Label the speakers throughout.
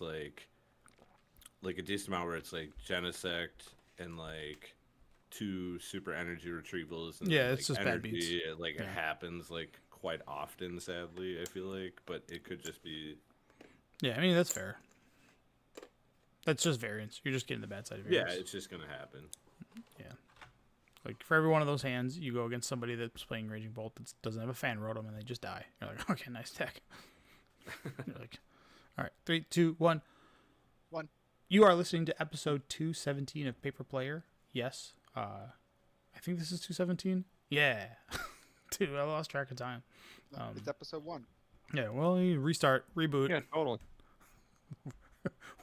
Speaker 1: it's like a decent amount where it's like Genesect and like two super energy retrievals and
Speaker 2: Yeah,
Speaker 1: then
Speaker 2: it's
Speaker 1: like
Speaker 2: just bad beats.
Speaker 1: energy. It
Speaker 2: Yeah.
Speaker 1: happens like quite often, sadly. I feel like, but it could just be
Speaker 2: Yeah, I mean, that's fair. That's just variance. You're just getting the bad side of
Speaker 1: yeah,
Speaker 2: variance.
Speaker 1: it's just gonna happen.
Speaker 2: Yeah. Like, for every one of those hands, you go against somebody that's playing Raging Bolt that doesn't have a fan rotom and they just die. You're like, okay, nice tech. You're like, all right, 3, 2, 1.
Speaker 3: One.
Speaker 2: You are listening to episode 217 of Paper Player. Yes. I think this is 217. Yeah. Dude, I lost track of time.
Speaker 3: It's episode 1.
Speaker 2: Yeah, well, you restart, reboot.
Speaker 4: Yeah, totally.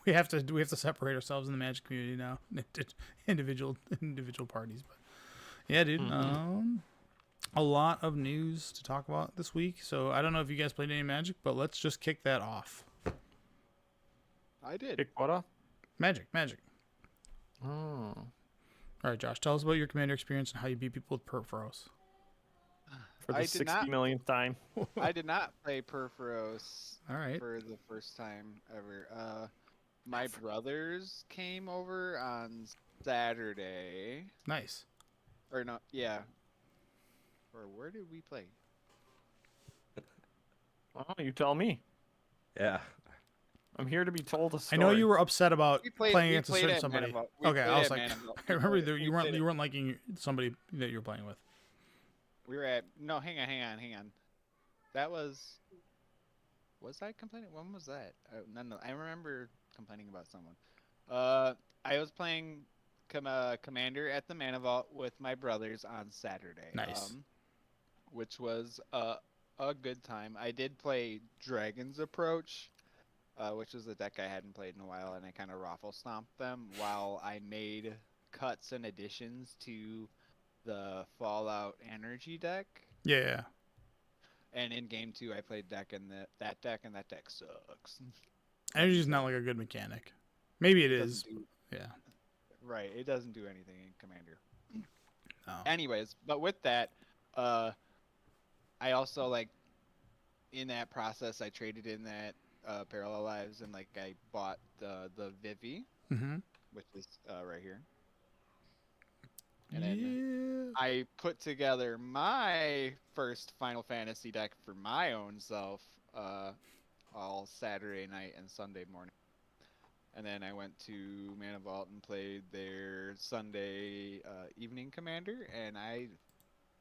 Speaker 2: We have to separate ourselves in the Magic community now, individual parties. But yeah, dude, a lot of news to talk about this week. So I don't know if you guys played any Magic, but let's just kick that off.
Speaker 3: I did.
Speaker 4: Pick what up?
Speaker 2: Magic.
Speaker 4: Oh.
Speaker 2: All right, Josh, tell us about your Commander experience and how you beat people with Perforos.
Speaker 4: For the
Speaker 3: I did
Speaker 4: 60
Speaker 3: not-
Speaker 4: millionth time.
Speaker 3: I did not play Perforos
Speaker 2: All right.
Speaker 3: for the first time ever. My brothers came over on Saturday.
Speaker 2: Nice.
Speaker 3: Or not, yeah. Or where did we play?
Speaker 4: Oh, you tell me.
Speaker 1: Yeah.
Speaker 4: I'm here to be told a
Speaker 2: I
Speaker 4: story.
Speaker 2: know you were upset about
Speaker 3: We
Speaker 2: playing
Speaker 3: we
Speaker 2: against a
Speaker 3: played
Speaker 2: certain
Speaker 3: at
Speaker 2: somebody.
Speaker 3: Manavelt. We
Speaker 2: Okay, I
Speaker 3: played
Speaker 2: was
Speaker 3: at
Speaker 2: like,
Speaker 3: Manavelt.
Speaker 2: I remember
Speaker 3: We
Speaker 2: you
Speaker 3: played
Speaker 2: weren't liking somebody that you were playing with.
Speaker 3: We were at no, hang on. That was I complaining? When was that? No, I remember complaining about someone. I was playing Commander at the Mana Vault with my brothers on Saturday.
Speaker 2: Nice.
Speaker 3: Which was a good time. I did play Dragon's Approach, which is a deck I hadn't played in a while, and I kind of raffle stomped them while I made cuts and additions to the Fallout Energy deck.
Speaker 2: Yeah.
Speaker 3: And in game 2, I played deck and that deck sucks.
Speaker 2: Energy's not like a good mechanic. Maybe it is.
Speaker 3: Doesn't do-
Speaker 2: Yeah.
Speaker 3: Right, it doesn't do anything in Commander.
Speaker 2: Oh.
Speaker 3: Anyways, but with that, I also like in that process I traded in that Parallel Lives and like I bought the Vivi,
Speaker 2: Mm-hmm.
Speaker 3: which is right here. And then I put together my first Final Fantasy deck for my own self all Saturday night and Sunday morning. And then I went to Mana Vault and played their Sunday evening Commander, and I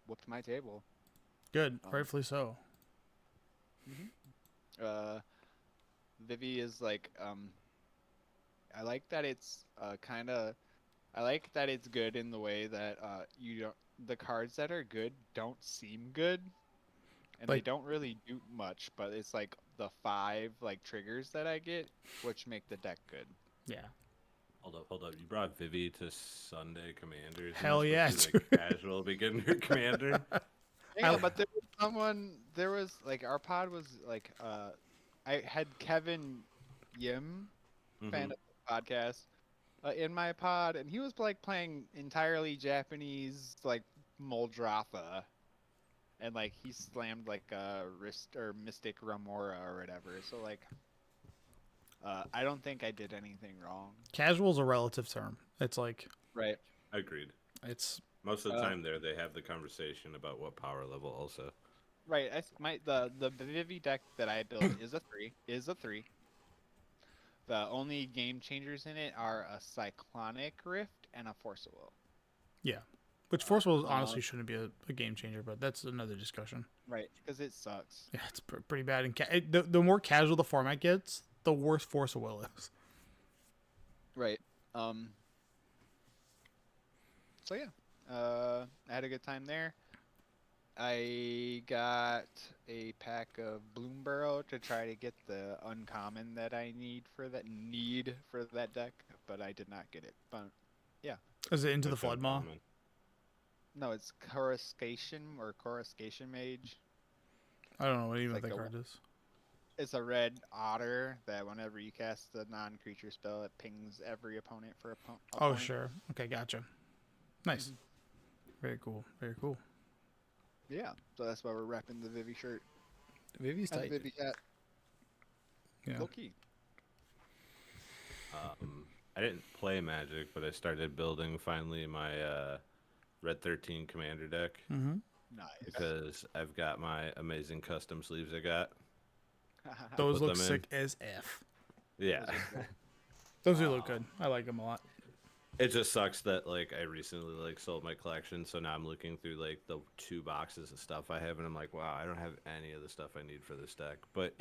Speaker 3: whooped my table.
Speaker 2: Good. Rightfully so.
Speaker 3: Vivi is like, I like that it's I like that it's good in the way that the cards that are good don't seem good, and they
Speaker 2: Like-
Speaker 3: don't really do much, but it's like the 5 like triggers that I get, which make the deck good.
Speaker 2: Yeah.
Speaker 1: Hold up. You brought Vivi to Sunday Commanders.
Speaker 2: Hell yeah,
Speaker 1: Like casual beginner commander.
Speaker 3: Yeah, but there was like our pod was like I had Kevin Yim, fan of the podcast, in my pod, and he was like playing entirely Japanese like Muldrotha, and like he slammed like Mystic Ramora or whatever. So like, I don't think I did anything wrong.
Speaker 2: Casual's a relative term. It's like
Speaker 3: Right.
Speaker 1: Agreed.
Speaker 2: it's
Speaker 1: Most of the time there, they have the conversation about what power level also.
Speaker 3: Right. The Vivi deck that I built is a 3. The only game changers in it are a Cyclonic Rift and a Force of Will.
Speaker 2: yeah. Which Force Will honestly shouldn't be a game changer, but that's another discussion.
Speaker 3: Right, because it sucks.
Speaker 2: Yeah, it's pretty bad. The more casual the format gets, the worse Force of Will is.
Speaker 3: Right. So yeah, I had a good time there. I got a pack of Bloomburrow to try to get the uncommon that I need for that deck, but I did not get it. But yeah,
Speaker 2: Is it Into the
Speaker 1: Which
Speaker 2: Flood Maw?
Speaker 1: uncommon?
Speaker 3: no, it's Coruscation Mage.
Speaker 2: I don't know what even
Speaker 3: like
Speaker 2: that
Speaker 3: a-
Speaker 2: card is.
Speaker 3: It's a red otter that whenever you cast a non-creature spell, it pings every opponent for a
Speaker 2: Oh,
Speaker 3: point.
Speaker 2: sure. Okay, gotcha. Nice. Very cool. Very cool.
Speaker 3: Yeah, so that's why we're repping the Vivi shirt
Speaker 2: Vivi's
Speaker 3: and
Speaker 2: tight.
Speaker 3: the Vivi hat.
Speaker 2: Yeah.
Speaker 3: Low key.
Speaker 1: I didn't play Magic, but I started building finally my Red 13 Commander deck
Speaker 2: Mm-hmm.
Speaker 3: Nice.
Speaker 1: because I've got my amazing custom sleeves I got.
Speaker 2: Those
Speaker 1: put
Speaker 2: look
Speaker 1: them in.
Speaker 2: sick as F.
Speaker 1: Yeah.
Speaker 3: Those are cool.
Speaker 2: Those do look good. I like them a lot.
Speaker 1: It just sucks that like I recently like sold my collection, so now I'm looking through like the 2 boxes of stuff I have, and I'm like, wow, I don't have any of the stuff I need for this deck. But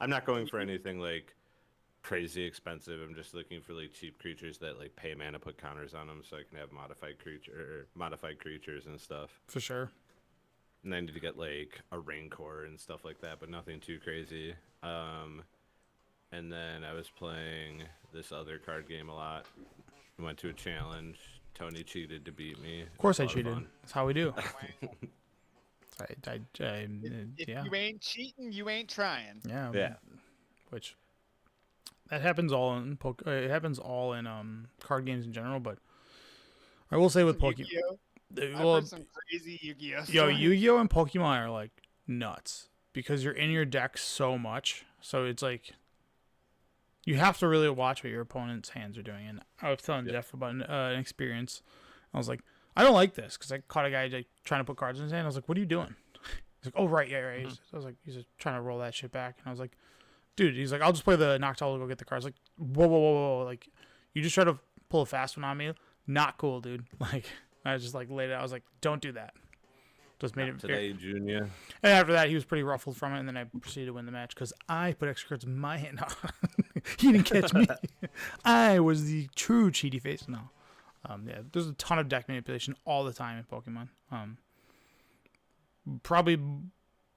Speaker 1: I'm not going for anything like crazy expensive. I'm just looking for like cheap creatures that like pay mana, put counters on them, so I can have modified creatures and stuff.
Speaker 2: For sure.
Speaker 1: And I need to get like a Rancor and stuff like that, but nothing too crazy. And then I was playing this other card game a lot. Went to a challenge. Tony cheated to beat me.
Speaker 2: Of course I cheated. That's how we do.
Speaker 3: If
Speaker 2: Yeah.
Speaker 3: you ain't cheating, you ain't trying.
Speaker 2: Yeah.
Speaker 1: Yeah.
Speaker 2: Which that happens all in it happens all in card games in general, but I will say with Pokemon,
Speaker 3: Yu-Gi-Oh! I've
Speaker 2: well,
Speaker 3: heard some crazy Yu-Gi-Oh!
Speaker 2: yo,
Speaker 3: stories.
Speaker 2: Yu-Gi-Oh and Pokemon are like nuts because you're in your deck so much, so it's like you have to really watch what your opponent's hands are doing. And I was telling Jeff about an experience. I was like, I don't like this because I caught a guy like, trying to put cards in his hand. I was like, what are you doing? He's like, oh right, yeah, right. I was like, he's just trying to roll that shit back, and I was like, dude, he's like, I'll just play the Noctowl to go get the cards. Like, whoa, like, you just try to pull a fast one on me. Not cool, dude. Like, I just like laid it out. I was like, don't do that. Just made it
Speaker 1: today, Junior.
Speaker 2: And after that, he was pretty ruffled from it, and then I proceeded to win the match because I put extra cards in my hand. He didn't catch me. I was the true cheaty face. No, yeah, there's a ton of deck manipulation all the time in Pokemon. Probably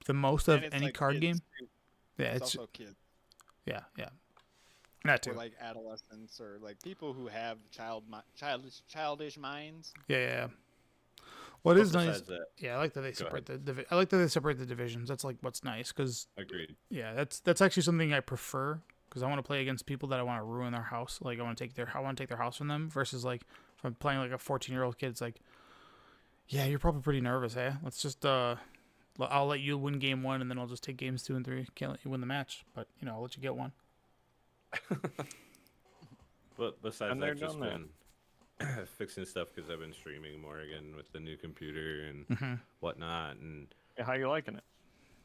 Speaker 2: the most of
Speaker 3: And it's
Speaker 2: any
Speaker 3: like
Speaker 2: card
Speaker 3: kids,
Speaker 2: game.
Speaker 3: too.
Speaker 2: Yeah,
Speaker 3: It's
Speaker 2: it's
Speaker 3: also kids.
Speaker 2: yeah, that
Speaker 3: Or
Speaker 2: too.
Speaker 3: like adolescents or like people who have childish minds.
Speaker 2: Yeah. What is nice?
Speaker 1: Besides that,
Speaker 2: Yeah, I like that they
Speaker 1: Go
Speaker 2: separate I like that they separate the divisions. That's like what's nice because
Speaker 1: agreed.
Speaker 2: yeah, that's actually something I prefer because I want to play against people that I want to ruin their house. Like I want to take their house from them versus like if I'm playing like a 14-year-old kid. It's like, yeah, you're probably pretty nervous, eh? Let's just I'll let you win game 1 and then I'll just take games 2 and 3. Can't let you win the match, but I'll let you get one.
Speaker 1: But besides
Speaker 4: And
Speaker 1: that,
Speaker 4: they're
Speaker 1: I've just
Speaker 4: done
Speaker 1: been fixing stuff because I've been streaming more again with the new computer and
Speaker 2: Mm-hmm.
Speaker 1: whatnot. And
Speaker 4: Yeah, how you liking it?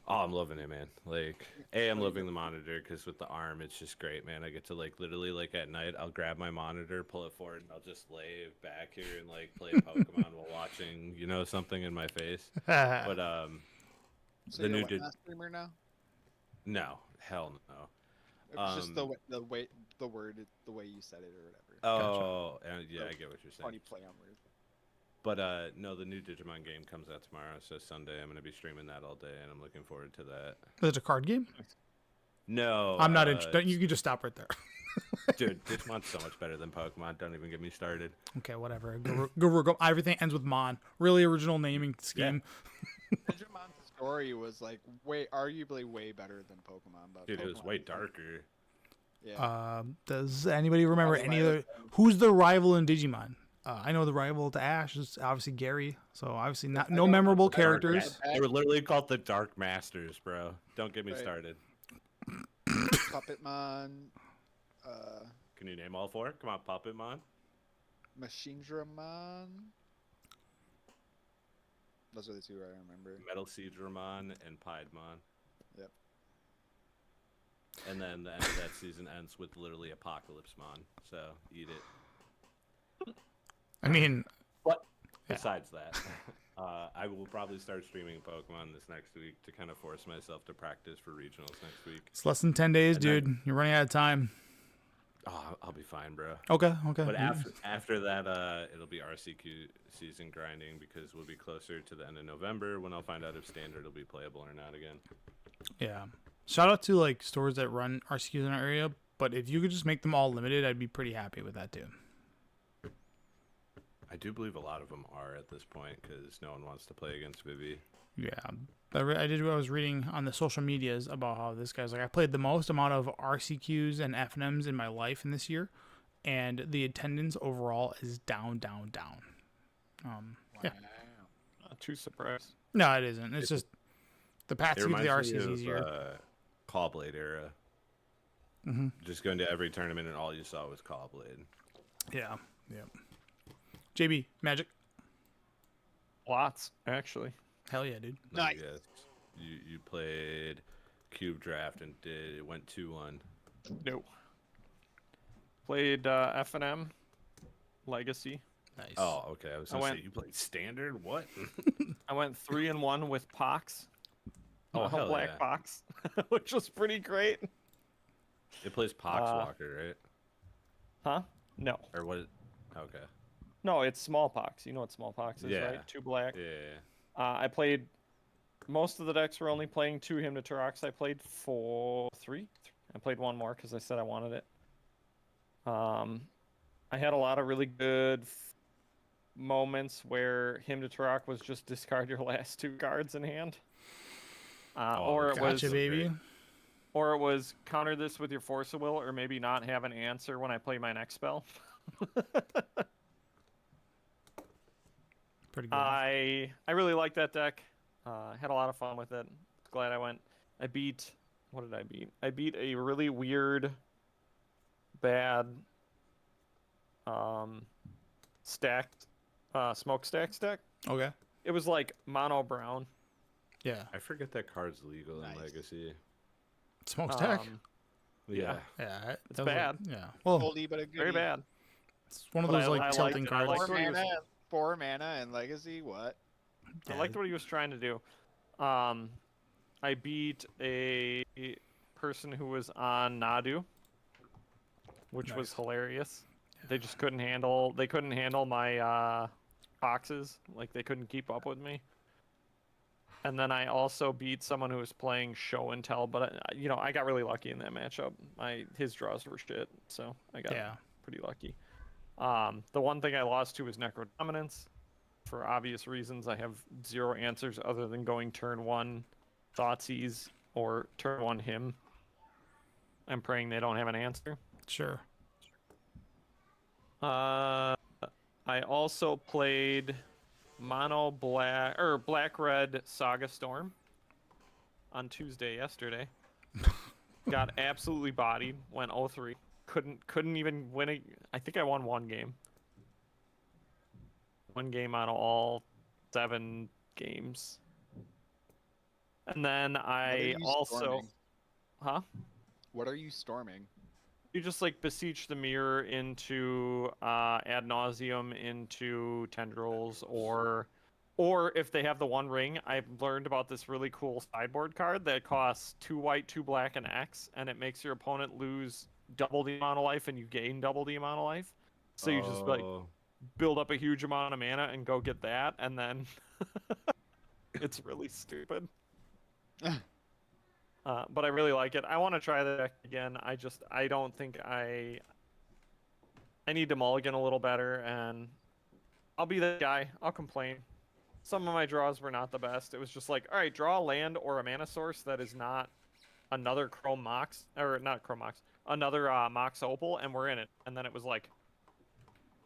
Speaker 1: oh, I'm loving it, man. Like, I'm loving the monitor because with the arm, it's just great, man. I get to like literally like at night, I'll grab my monitor, pull it forward, and I'll just lay back here and like play Pokemon while watching, something in my face. But
Speaker 3: So
Speaker 1: the
Speaker 3: you're
Speaker 1: new
Speaker 3: what, not a streamer now?
Speaker 1: no, hell no.
Speaker 3: It's just the way you said it or whatever.
Speaker 1: Oh, and yeah, I get what you're saying.
Speaker 3: Funny play on words.
Speaker 1: But no, the new Digimon game comes out tomorrow, so Sunday I'm gonna be streaming that all day, and I'm looking forward to that.
Speaker 2: Is it a card game?
Speaker 1: No,
Speaker 2: I'm not interested. You can just stop right there.
Speaker 1: dude. Digimon's so much better than Pokemon. Don't even get me started.
Speaker 2: Okay, whatever. Go. Everything ends with Mon. Really original naming scheme.
Speaker 3: Digimon's story was like arguably way better than Pokemon. But
Speaker 1: Dude, it was
Speaker 3: Pokemon
Speaker 1: way darker.
Speaker 3: Yeah.
Speaker 2: Does anybody remember
Speaker 3: Otherwise,
Speaker 2: any other? Who's the rival in Digimon? I know the rival to Ash is obviously Gary. So obviously
Speaker 3: I
Speaker 2: no
Speaker 3: don't
Speaker 2: memorable
Speaker 3: remember that.
Speaker 2: characters.
Speaker 1: They were literally called the Dark Masters, bro. Don't get me
Speaker 3: Right.
Speaker 1: started.
Speaker 3: Puppetmon,
Speaker 1: Can you name all 4? Come on, Puppetmon.
Speaker 3: Machinedramon. Those are the 2 I remember.
Speaker 1: Metal Seedramon, and Piedmon.
Speaker 3: Yep.
Speaker 1: And then the end of that season ends with literally Apocalypsemon. So eat it.
Speaker 2: I mean,
Speaker 1: But
Speaker 2: Yeah.
Speaker 1: besides that, I will probably start streaming Pokemon this next week to kind of force myself to practice for regionals next week.
Speaker 2: it's less than 10 days,
Speaker 1: And then-
Speaker 2: dude. You're running out of time.
Speaker 1: Oh, I'll be fine, bro.
Speaker 2: Okay.
Speaker 1: But after that, it'll be RCQ season grinding because we'll be closer to the end of November when I'll find out if standard will be playable or not again.
Speaker 2: Yeah. Shout out to like stores that run RCQs in our area, but if you could just make them all limited, I'd be pretty happy with that too.
Speaker 1: I do believe a lot of them are at this point because no one wants to play against Vivi.
Speaker 2: Yeah. I was reading on the social medias about how this guy's like, I played the most amount of RCQs and FNMs in my life in this year, and the attendance overall is down. Yeah.
Speaker 4: Not too surprised.
Speaker 2: No, it isn't. It's just the path
Speaker 1: It
Speaker 2: to the
Speaker 1: reminds
Speaker 2: RC
Speaker 1: me
Speaker 2: is
Speaker 1: of
Speaker 2: easier.
Speaker 1: Call Blade era.
Speaker 2: Mm-hmm.
Speaker 1: Just going to every tournament and all you saw was Call Blade.
Speaker 2: Yeah. JB, Magic.
Speaker 4: Lots, actually.
Speaker 2: Hell yeah, dude.
Speaker 3: Nice.
Speaker 1: Yes. You played Cube Draft and it went 2-1.
Speaker 4: No. Played F&M Legacy.
Speaker 2: Nice.
Speaker 1: Oh, okay. I was
Speaker 4: I
Speaker 1: gonna
Speaker 4: went-
Speaker 1: say you played Standard. What?
Speaker 4: I went 3-1 with Pox.
Speaker 1: Oh, hell
Speaker 4: Black
Speaker 1: yeah.
Speaker 4: Pox, which was pretty great.
Speaker 1: It plays Poxwalker, right?
Speaker 4: Huh? No.
Speaker 1: Or what? Okay.
Speaker 4: No, it's smallpox. You know what smallpox is,
Speaker 1: Yeah.
Speaker 4: right? 2 black.
Speaker 1: Yeah.
Speaker 4: I played. Most of the decks were only playing 2 Hymn to Tarax. I played 3. I played 1 more because I said I wanted it. I had a lot of really good moments where Hymn to Tarak was just discard your last 2 cards in hand. Or it
Speaker 2: Gotcha,
Speaker 4: was
Speaker 2: baby.
Speaker 4: Or it was counter this with your Force of Will, or maybe not have an answer when I play my next spell.
Speaker 2: Pretty good.
Speaker 4: I really like that deck. Had a lot of fun with it. Glad I went. I beat. What did I beat? I beat a really weird, bad, stacked, smokestacks deck.
Speaker 2: Okay.
Speaker 4: It was like mono brown.
Speaker 2: Yeah.
Speaker 1: I forget that card's legal
Speaker 3: Nice.
Speaker 1: in Legacy.
Speaker 2: Smokestack.
Speaker 1: Yeah.
Speaker 2: Yeah.
Speaker 4: It's
Speaker 2: that was
Speaker 4: bad.
Speaker 2: yeah. Well,
Speaker 3: Oldie but a goodie.
Speaker 4: Very bad.
Speaker 2: it's one of
Speaker 4: But
Speaker 2: those
Speaker 4: I
Speaker 2: like
Speaker 4: liked
Speaker 2: tilting
Speaker 4: it. I
Speaker 2: cards.
Speaker 4: liked
Speaker 3: Four
Speaker 4: what he was-
Speaker 3: mana, 4 mana, and legacy. What?
Speaker 4: I liked what he was trying to do. I beat a person who was on Nadu, which was
Speaker 2: Nice.
Speaker 4: hilarious. They just couldn't handle. They couldn't handle my boxes. Like they couldn't keep up with me. And then I also beat someone who was playing Show and Tell, but I got really lucky in that matchup. His draws were shit, so I got
Speaker 2: Yeah.
Speaker 4: pretty lucky. The one thing I lost to was Necro Dominance. For obvious reasons, I have 0 answers other than going turn 1 Thoughtseize or turn 1 Him. I'm praying they don't have an answer.
Speaker 2: Sure.
Speaker 4: I also played mono black or black red Saga Storm on Tuesday yesterday. Got absolutely bodied. Went 0-3. Couldn't even win it. I think I won 1 game. 1 game out of all 7 games. And then
Speaker 3: What are
Speaker 4: I
Speaker 3: you
Speaker 4: also,
Speaker 3: storming?
Speaker 4: huh?
Speaker 3: What are you storming?
Speaker 4: You just like beseech the mirror into ad nauseum into tendrils, or if they have the 1 ring, I've learned about this really cool sideboard card that costs 2 white, 2 black, and X, and it makes your opponent lose double the amount of life and you gain double the amount of life. So you just like
Speaker 1: Oh,
Speaker 4: build up a huge amount of mana and go get that, and then it's really stupid. But I really like it. I want to try the deck again. I don't think I need to mulligan a little better, and I'll be the guy. I'll complain. Some of my draws were not the best. It was just like, all right, draw a land or a mana source that is not another Chrome Mox, or not Chrome Mox, another Mox Opal, and we're in it. And then it was like,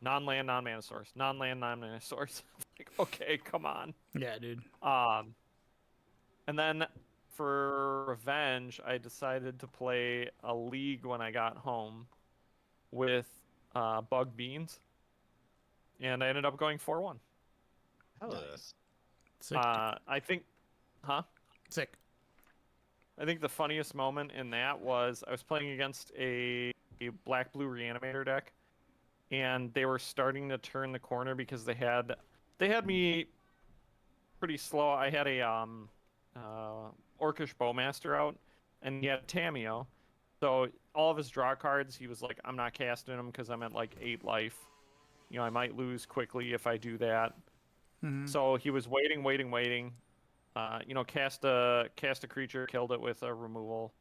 Speaker 4: non-land, non-mana source, non-land, non-mana source. Like, okay, come on.
Speaker 2: Yeah, dude.
Speaker 4: And then for revenge, I decided to play a league when I got home with Bug Beans, and I ended up going 4-1.
Speaker 1: hell yeah.
Speaker 3: Nice.
Speaker 2: Sick.
Speaker 4: I think,
Speaker 2: Sick.
Speaker 4: I think the funniest moment in that was I was playing against a black-blue reanimator deck, and they were starting to turn the corner because they had me pretty slow. I had a Orcish Bowmaster out, and he had Tameo. So all of his draw cards, he was like, I'm not casting them because I'm at like 8 life. I might lose quickly if I do that.
Speaker 2: Mhm.
Speaker 4: So he was waiting. Cast a creature, killed it with a removal,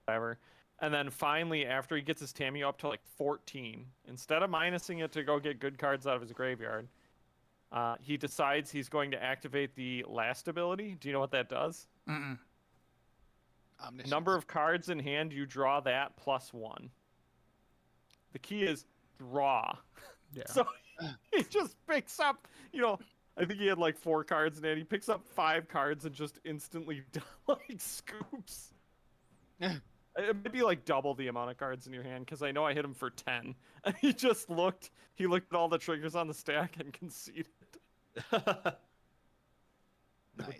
Speaker 4: whatever. And then finally, after he gets his Tameo up to like 14, instead of minusing it to go get good cards out of his graveyard, he decides he's going to activate the last ability. Do you know what that does?
Speaker 2: Mm-mm.
Speaker 3: Omniscience.
Speaker 4: Number of cards in hand, you draw that +1. The key is draw.
Speaker 2: Yeah.
Speaker 4: So he just picks up, I think he had like 4 cards in hand. He picks up 5 cards and just instantly like scoops. It might be like double the amount of cards in your hand because I know I hit him for 10. And he just looked. He looked at all the triggers on the stack and conceded. It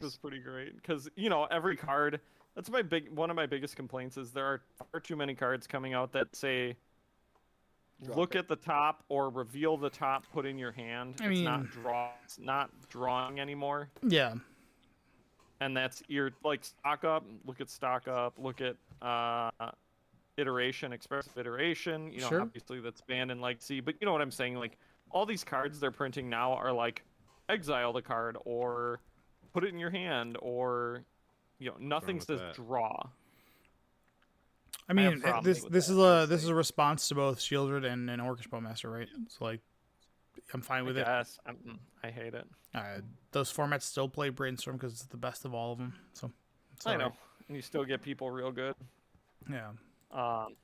Speaker 4: was pretty great because every card. That's one of my biggest complaints is there are far too many cards coming out that say look at the top or reveal the top, put in your hand. It's not drawing anymore.
Speaker 2: Yeah.
Speaker 4: And that's like stock up, look at iteration, expressive iteration.
Speaker 2: Sure.
Speaker 4: Obviously that's banned in Legacy, but you know what I'm saying? Like all these cards they're printing now are like exile the card or put it in your hand or nothing says draw.
Speaker 2: I mean, this is a response to both Shieldred and Orcish Bowmaster, right? It's like I'm fine with it.
Speaker 4: Yes, I hate it.
Speaker 2: Those formats still play Brainstorm because it's the best of all of them. So
Speaker 4: I know, and you still get people real good.
Speaker 2: Yeah.
Speaker 4: But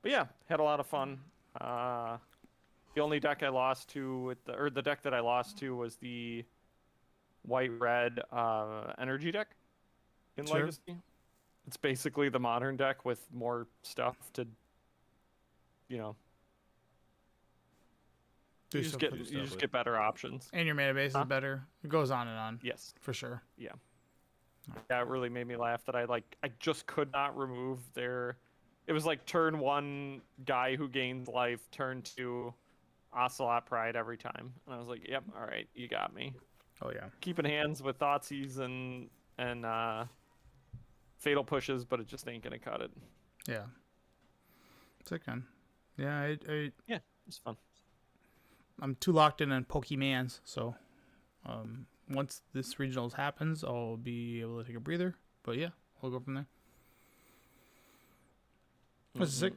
Speaker 4: yeah, had a lot of fun. The only deck I lost to the deck that I lost to was the white-red energy deck in Legacy. It's basically the modern deck with more stuff to, you just get better options.
Speaker 2: And your mana base is better. It goes on and on.
Speaker 4: Yes,
Speaker 2: for sure.
Speaker 4: Yeah. Yeah, it really made me laugh that I just could not remove their. It was like turn 1 guy who gains life, turn 2 Ocelot Pride every time, and I was like, yep, all right, you got me.
Speaker 2: Oh yeah.
Speaker 4: Keeping hands with Thoughtseize and fatal pushes, but it just ain't gonna cut it.
Speaker 2: Yeah. It's okay. Yeah,
Speaker 4: yeah, it's fun.
Speaker 2: I'm too locked in on Pokemans, so once this regionals happens, I'll be able to take a breather. But yeah, we'll go from there. Was it sick?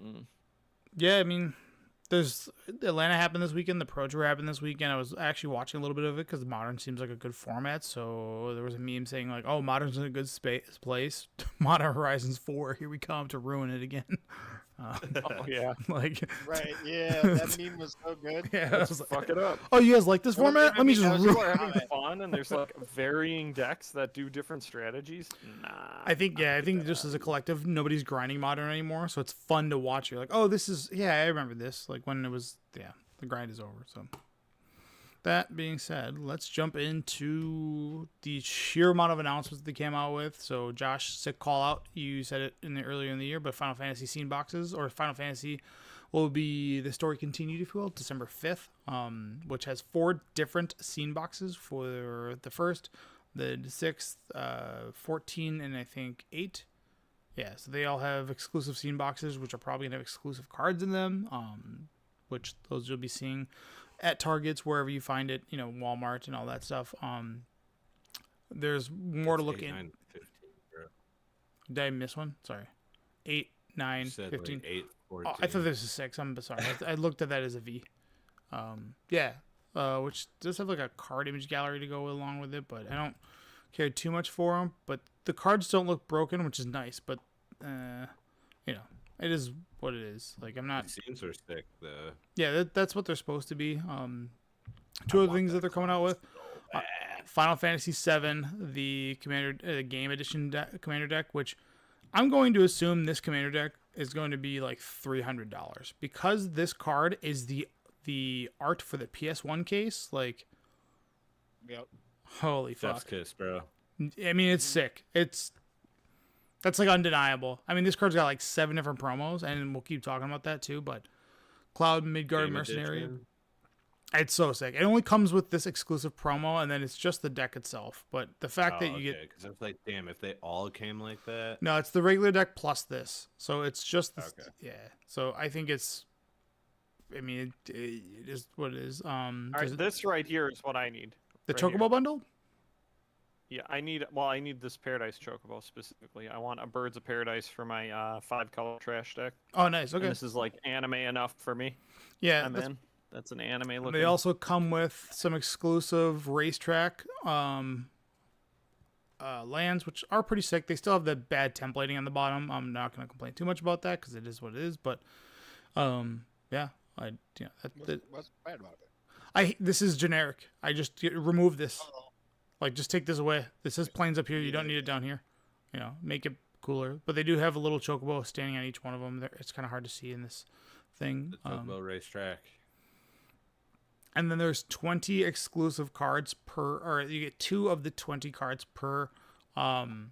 Speaker 2: Yeah, I mean, there's Atlanta happened this weekend. The Pro Tour happened this weekend. I was actually watching a little bit of it because Modern seems like a good format. So there was a meme saying like, "Oh, Modern's in a good place. Modern Horizons 4, here we come to ruin it again."
Speaker 4: Oh yeah,
Speaker 3: right. Yeah, that meme was so good.
Speaker 2: Yeah,
Speaker 4: let's fuck it up.
Speaker 2: Oh, you guys like this format? Let me just
Speaker 4: ruin it. Having fun, and there's like varying decks that do different strategies. Nah.
Speaker 2: I think just as a collective, nobody's grinding Modern anymore, so it's fun to watch. You're like, oh, this is I remember this. Like when it was the grind is over. So that being said, let's jump into the sheer amount of announcements they came out with. So Josh, sick call out. You said it earlier in the year, but Final Fantasy scene boxes or Final Fantasy will be the story continued, if you will, December 5th, which has 4 different scene boxes for the 1st, the 6th, 14, and I think 8. Yeah, so they all have exclusive scene boxes, which are probably going to have exclusive cards in them, which those you'll be seeing at Targets, wherever you find it, Walmart and all that stuff. There's more to look in.
Speaker 1: 15, bro.
Speaker 2: Did I miss one? Sorry. 8, 9, 15.
Speaker 1: Like 8, 14.
Speaker 2: Oh, I thought this was 6. I'm sorry. I looked at that as a V. Which does have like a card image gallery to go along with it, but I don't care too much for them. But the cards don't look broken, which is nice. But it is what it is. Like I'm not.
Speaker 1: The scenes are sick though.
Speaker 2: Yeah, that's what they're supposed to be. 2 other things that they're coming out with. Final Fantasy VII, the Commander Game Edition Commander deck, which I'm going to assume this Commander deck is going to be like $300 because this card is the art for the PS1 case. Like,
Speaker 3: yep.
Speaker 2: Holy fuck!
Speaker 1: Chef's kiss, bro.
Speaker 2: I mean, it's sick. That's like undeniable. I mean, this card's got like 7 different promos, and we'll keep talking about that too. But Cloud Midgard Mercenary, it's so sick. It only comes with this exclusive promo, and then it's just the deck itself. But the fact that you get,
Speaker 1: because it's like, damn, if they all came like that.
Speaker 2: No, it's the regular deck plus this, so it's just this, yeah. So I think it's. I mean, it is what it is.
Speaker 4: All right, this right here is what I need.
Speaker 2: The
Speaker 4: right
Speaker 2: Chocobo
Speaker 4: here.
Speaker 2: bundle.
Speaker 4: Yeah, I need this Paradise Chocobo specifically. I want a Birds of Paradise for my 5-color trash deck.
Speaker 2: Oh, nice. Okay.
Speaker 4: And this is like anime enough for me.
Speaker 2: Yeah,
Speaker 4: I'm in. That's an anime looking.
Speaker 2: They also come with some exclusive racetrack lands, which are pretty sick. They still have the bad templating on the bottom. I'm not going to complain too much about that because it is what it is. But
Speaker 3: What's bad about it?
Speaker 2: This is generic. I just remove this. Like, just take this away. This says planes up here. You don't need it down here. Make it cool. cooler. But they do have a little chocobo standing on each one of them. It's kind of hard to see in this thing.
Speaker 1: The Chocobo racetrack.
Speaker 2: And then there's 20 exclusive cards or you get 2 of the 20 cards per chocobo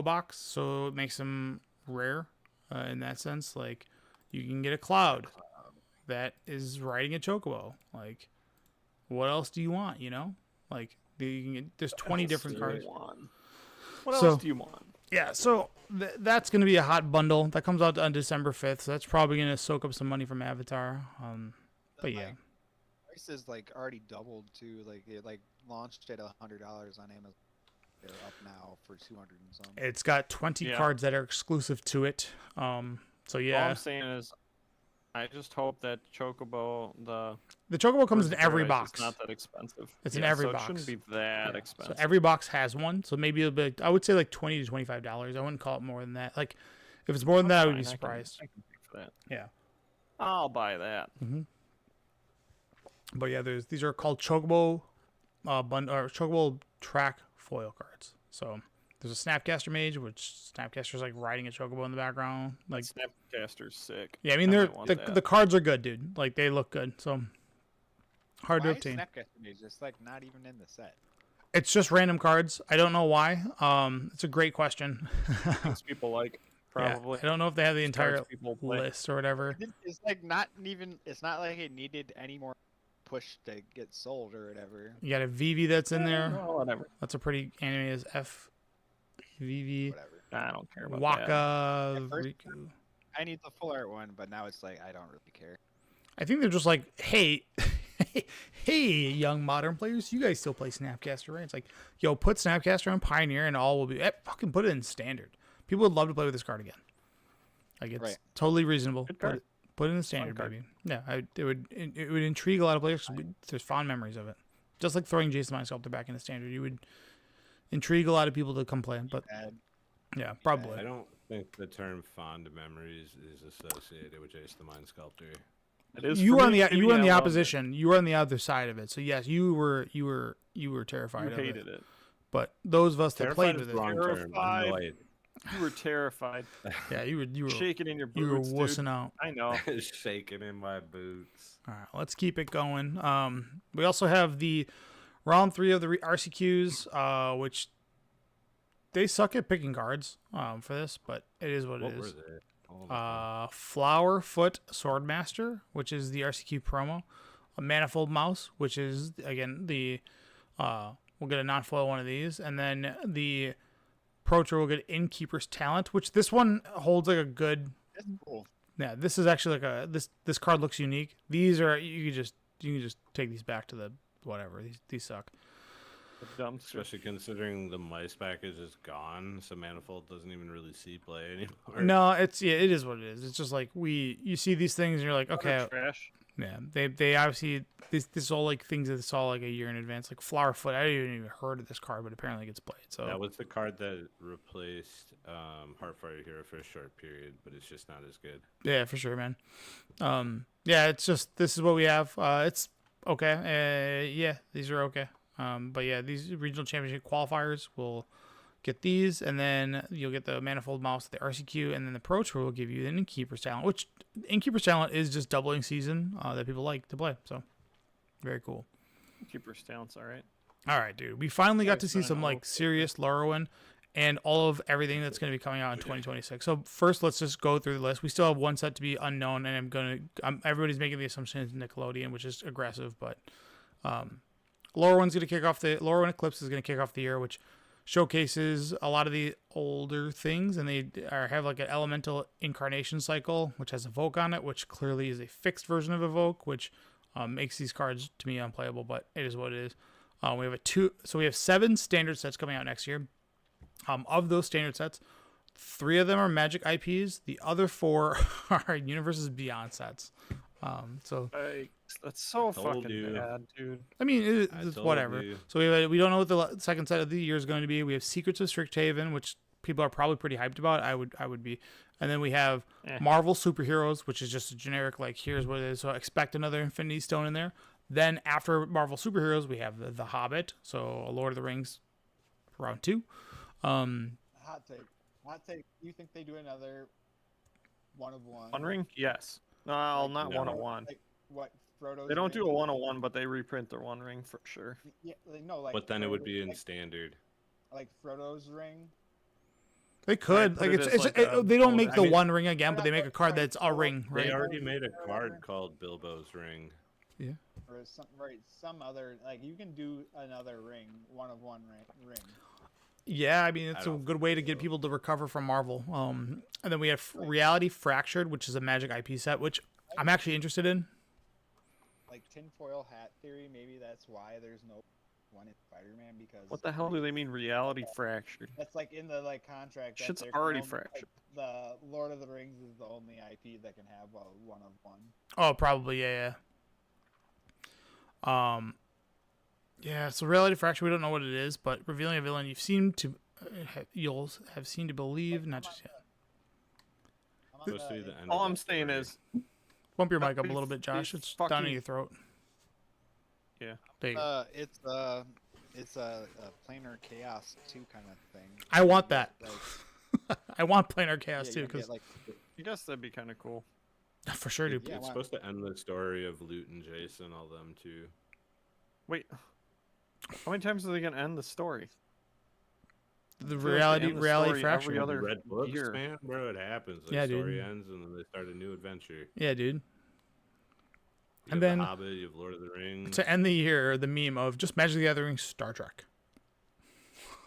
Speaker 2: box. So it makes them rare in that sense. Like, you can get a cloud that is riding a chocobo. Like, what else do you want, you know? Like, there's 20 different cards.
Speaker 4: What else do you want?
Speaker 2: Yeah, so that's going to be a hot bundle. That comes out on December 5th, so that's probably going to soak up some money from Avatar. But yeah.
Speaker 3: Prices like already doubled too. Like it launched at $100 on Amazon. They're up now for 200 and some.
Speaker 2: It's got 20 cards that are exclusive to it. So yeah.
Speaker 4: All I'm saying is, I just hope that Chocobo,
Speaker 2: the Chocobo comes in every box.
Speaker 4: It's not that expensive.
Speaker 2: It's in every
Speaker 4: so
Speaker 2: box.
Speaker 4: It shouldn't be that expensive.
Speaker 2: So every box has one. So maybe it'll be, I would say like $20 to $25. I wouldn't call it more than that. Like, if it's more than that, I would be surprised.
Speaker 4: I can pay for that.
Speaker 2: Yeah.
Speaker 4: I'll buy that.
Speaker 2: Mm-hmm. But yeah, these are called Chocobo Chocobo track foil cards. So there's a Snapcaster Mage, which Snapcaster's like riding a Chocobo in the background. Like,
Speaker 4: Snapcaster's sick.
Speaker 2: Yeah, I mean the cards are good, dude. Like, they look good. So hard to obtain.
Speaker 3: Snapcaster Mage just like not even in the set?
Speaker 2: It's just random cards. I don't know why. It's a great question.
Speaker 4: Things people like. Probably.
Speaker 2: Yeah, I don't know if they have the entire list or whatever.
Speaker 3: It's like not even. It's not like it needed any more push to get sold or whatever.
Speaker 2: You got a Vivi that's in there.
Speaker 4: No, whatever.
Speaker 2: That's a pretty anime is F. Vivi.
Speaker 3: Whatever.
Speaker 4: I don't care about
Speaker 2: Waka.
Speaker 3: that.
Speaker 2: Riku.
Speaker 3: I need the full art one, but now it's like I don't really care.
Speaker 2: I think they're just like, hey, hey, young modern players, you guys still play Snapcaster, right? It's like, yo, put Snapcaster on Pioneer, and all will be fucking put it in Standard. People would love to play with this card again. Like, it's totally reasonable. Put it in the Standard, baby. Yeah, it would intrigue a lot of players. There's fond memories of it. Just like throwing Jason Mind Sculptor back in the Standard, you would intrigue a lot of people to come play. But yeah, probably.
Speaker 1: I don't think the term fond memories is associated with Jason the Mind Sculptor.
Speaker 4: It is.
Speaker 2: You were on the opposition. You were on the other side of it. So yes, you were terrified.
Speaker 4: You hated it.
Speaker 2: But those of us that played with it,
Speaker 4: terrified. You were terrified.
Speaker 2: Yeah, you were
Speaker 4: shaking in your boots.
Speaker 2: You were wussing out.
Speaker 4: I know.
Speaker 1: Shaking in my boots.
Speaker 2: All right, let's keep it going. We also have the round 3 of the RCQs, which they suck at picking cards for this, but it is what it is. Flowerfoot Swordmaster, which is the RCQ promo. A Manifold Mouse, which is again the we'll get a non-foil one of these, and then the Pro Tour will get Innkeeper's Talent, which this one holds like a good.
Speaker 3: That's cool.
Speaker 2: Yeah, this is actually like this card looks unique. These are you can just take these back to the whatever. These suck.
Speaker 1: Especially considering the mice package is gone, so Manifold doesn't even really see play anymore.
Speaker 2: No, it is what it is. It's just like you see these things and you're like, okay,
Speaker 4: trash.
Speaker 2: Yeah, they obviously this is all like things that saw like a year in advance. Like Flowerfoot, I didn't even heard of this card, but apparently it gets played. So
Speaker 1: that was the card that replaced Heartfire Hero for a short period, but it's just not as good.
Speaker 2: Yeah, for sure, man. Yeah, it's just this is what we have. It's okay. Yeah, these are okay. But yeah, these regional championship qualifiers will get these, and then you'll get the Manifold Mouse, the RCQ, and then the Pro Tour will give you the Innkeeper's Talent, which Innkeeper's Talent is just doubling season that people like to play. So very cool.
Speaker 4: Innkeeper's Talent's all right.
Speaker 2: All right, dude. We finally got to see some like serious Lorwyn and all of everything that's going to be coming out in 2026. So first, let's just go through the list. We still have one set to be unknown, and everybody's making the assumption it's Nickelodeon, which is aggressive, but Lorwyn's going to kick off Lorwyn Eclipse is going to kick off the year, which showcases a lot of the older things, and they have like an elemental incarnation cycle, which has Evoke on it, which clearly is a fixed version of Evoke, which makes these cards to me unplayable, but it is what it is. We have 7 standard sets coming out next year. Of those standard sets, 3 of them are Magic IPs. The other 4 are Universes Beyond sets.
Speaker 4: That's so fucking bad, dude.
Speaker 2: I mean, it's whatever. You. So we don't know what the second set of the year is going to be. We have Secrets of Strixhaven, which people are probably pretty hyped about. I would be. And then we have Marvel Superheroes, which is just a generic like here's what it is. So expect another Infinity Stone in there. Then after Marvel Superheroes, we have the Hobbit. So Lord of the Rings, round 2.
Speaker 3: Hobbit hot take. Hot take. You think they do another one of one?
Speaker 4: One ring? Yes. No,
Speaker 3: Like,
Speaker 4: not
Speaker 1: no.
Speaker 4: 101.
Speaker 3: Like what Frodo's
Speaker 4: They don't do a
Speaker 3: ring?
Speaker 4: 101, but they reprint their one ring for sure.
Speaker 3: Yeah, like, no, like.
Speaker 1: But then it would be in
Speaker 3: like,
Speaker 1: standard.
Speaker 3: like Frodo's ring.
Speaker 2: They could.
Speaker 4: put
Speaker 2: like
Speaker 4: it
Speaker 2: it's,
Speaker 4: as,
Speaker 2: it's
Speaker 4: like,
Speaker 2: it,
Speaker 4: a
Speaker 2: they don't
Speaker 4: gold-
Speaker 2: make
Speaker 1: I
Speaker 2: the
Speaker 1: mean-
Speaker 2: one ring again, but they make a card
Speaker 3: Right,
Speaker 2: that's a
Speaker 3: so,
Speaker 2: ring,
Speaker 1: They
Speaker 2: right?
Speaker 1: already made a
Speaker 3: Whatever.
Speaker 1: card called Bilbo's Ring.
Speaker 3: Or some other, like, you can do another ring, one of one ring.
Speaker 2: Yeah, I mean it's a
Speaker 1: don't
Speaker 2: good way to
Speaker 1: think
Speaker 2: get
Speaker 1: so.
Speaker 2: people to recover from Marvel. And then we have Reality Fractured, which is a Magic IP set, which I'm actually interested in.
Speaker 3: Like tinfoil hat theory, maybe that's why there's no one in Spider-Man, because
Speaker 4: What the hell do they mean reality fractured?
Speaker 3: that's like in the like contract. That
Speaker 4: Shit's
Speaker 3: there's
Speaker 4: already
Speaker 3: no- like,
Speaker 4: fractured.
Speaker 3: the Lord of the Rings is the only IP that can have a one of one.
Speaker 2: Oh, probably, yeah. Yeah, so Reality Fracture, we don't know what it is, but revealing a villain you'll have seen to believe, not just yet.
Speaker 3: I'm on
Speaker 1: Supposed to be the end
Speaker 4: All
Speaker 1: of
Speaker 4: I'm
Speaker 1: the
Speaker 4: saying
Speaker 1: story.
Speaker 4: is,
Speaker 2: Bump your mic up a
Speaker 4: These-
Speaker 2: little bit, Josh.
Speaker 4: these
Speaker 2: It's down in
Speaker 4: fucking-
Speaker 2: your throat.
Speaker 4: Yeah.
Speaker 2: There you go.
Speaker 3: It's a planar chaos 2 kind of thing.
Speaker 2: I want
Speaker 3: You get,
Speaker 2: that.
Speaker 3: like,
Speaker 2: I want Planar Chaos
Speaker 3: yeah,
Speaker 2: too,
Speaker 3: you get,
Speaker 2: because
Speaker 3: like
Speaker 4: I guess that'd be kind of cool.
Speaker 2: for sure, dude.
Speaker 3: Yeah,
Speaker 1: It's
Speaker 3: why-
Speaker 1: supposed to end the story of Luke and Jason, all them too.
Speaker 4: Wait, how many times are they gonna end the story?
Speaker 2: The
Speaker 4: feel like they
Speaker 2: reality
Speaker 4: end the
Speaker 2: reality
Speaker 4: story
Speaker 2: fracture.
Speaker 4: every other
Speaker 1: Read books,
Speaker 4: year.
Speaker 1: man, bro. It happens. The
Speaker 2: Yeah,
Speaker 1: story
Speaker 2: dude.
Speaker 1: ends and then they start a new adventure.
Speaker 2: Yeah, dude.
Speaker 1: You
Speaker 2: And
Speaker 1: have
Speaker 2: then-
Speaker 1: The Hobbit, you have Lord of the Rings.
Speaker 2: To end the year, the meme of just Magic the Gathering Star Trek.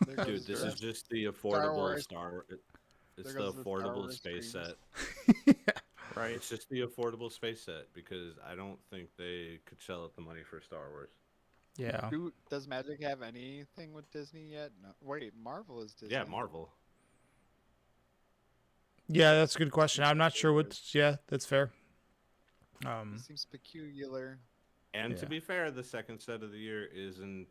Speaker 3: there
Speaker 1: Dude,
Speaker 3: goes
Speaker 1: this
Speaker 3: the-
Speaker 1: is just the affordable
Speaker 3: Wars.
Speaker 1: Star. It's
Speaker 3: There
Speaker 1: the
Speaker 3: goes the Star
Speaker 1: affordable
Speaker 3: Wars
Speaker 1: space
Speaker 3: streams.
Speaker 1: set.
Speaker 4: Right.
Speaker 1: It's just the affordable space set because I don't think they could shell out the money for Star Wars.
Speaker 2: Yeah.
Speaker 3: Does Magic have anything with Disney yet? No. Wait, Marvel is Disney.
Speaker 1: Yeah, Marvel.
Speaker 2: Yeah, that's a good question. I'm not sure what's. Yeah, that's fair.
Speaker 3: It seems peculiar.
Speaker 1: And to
Speaker 2: Yeah.
Speaker 1: be fair, the second set of the year isn't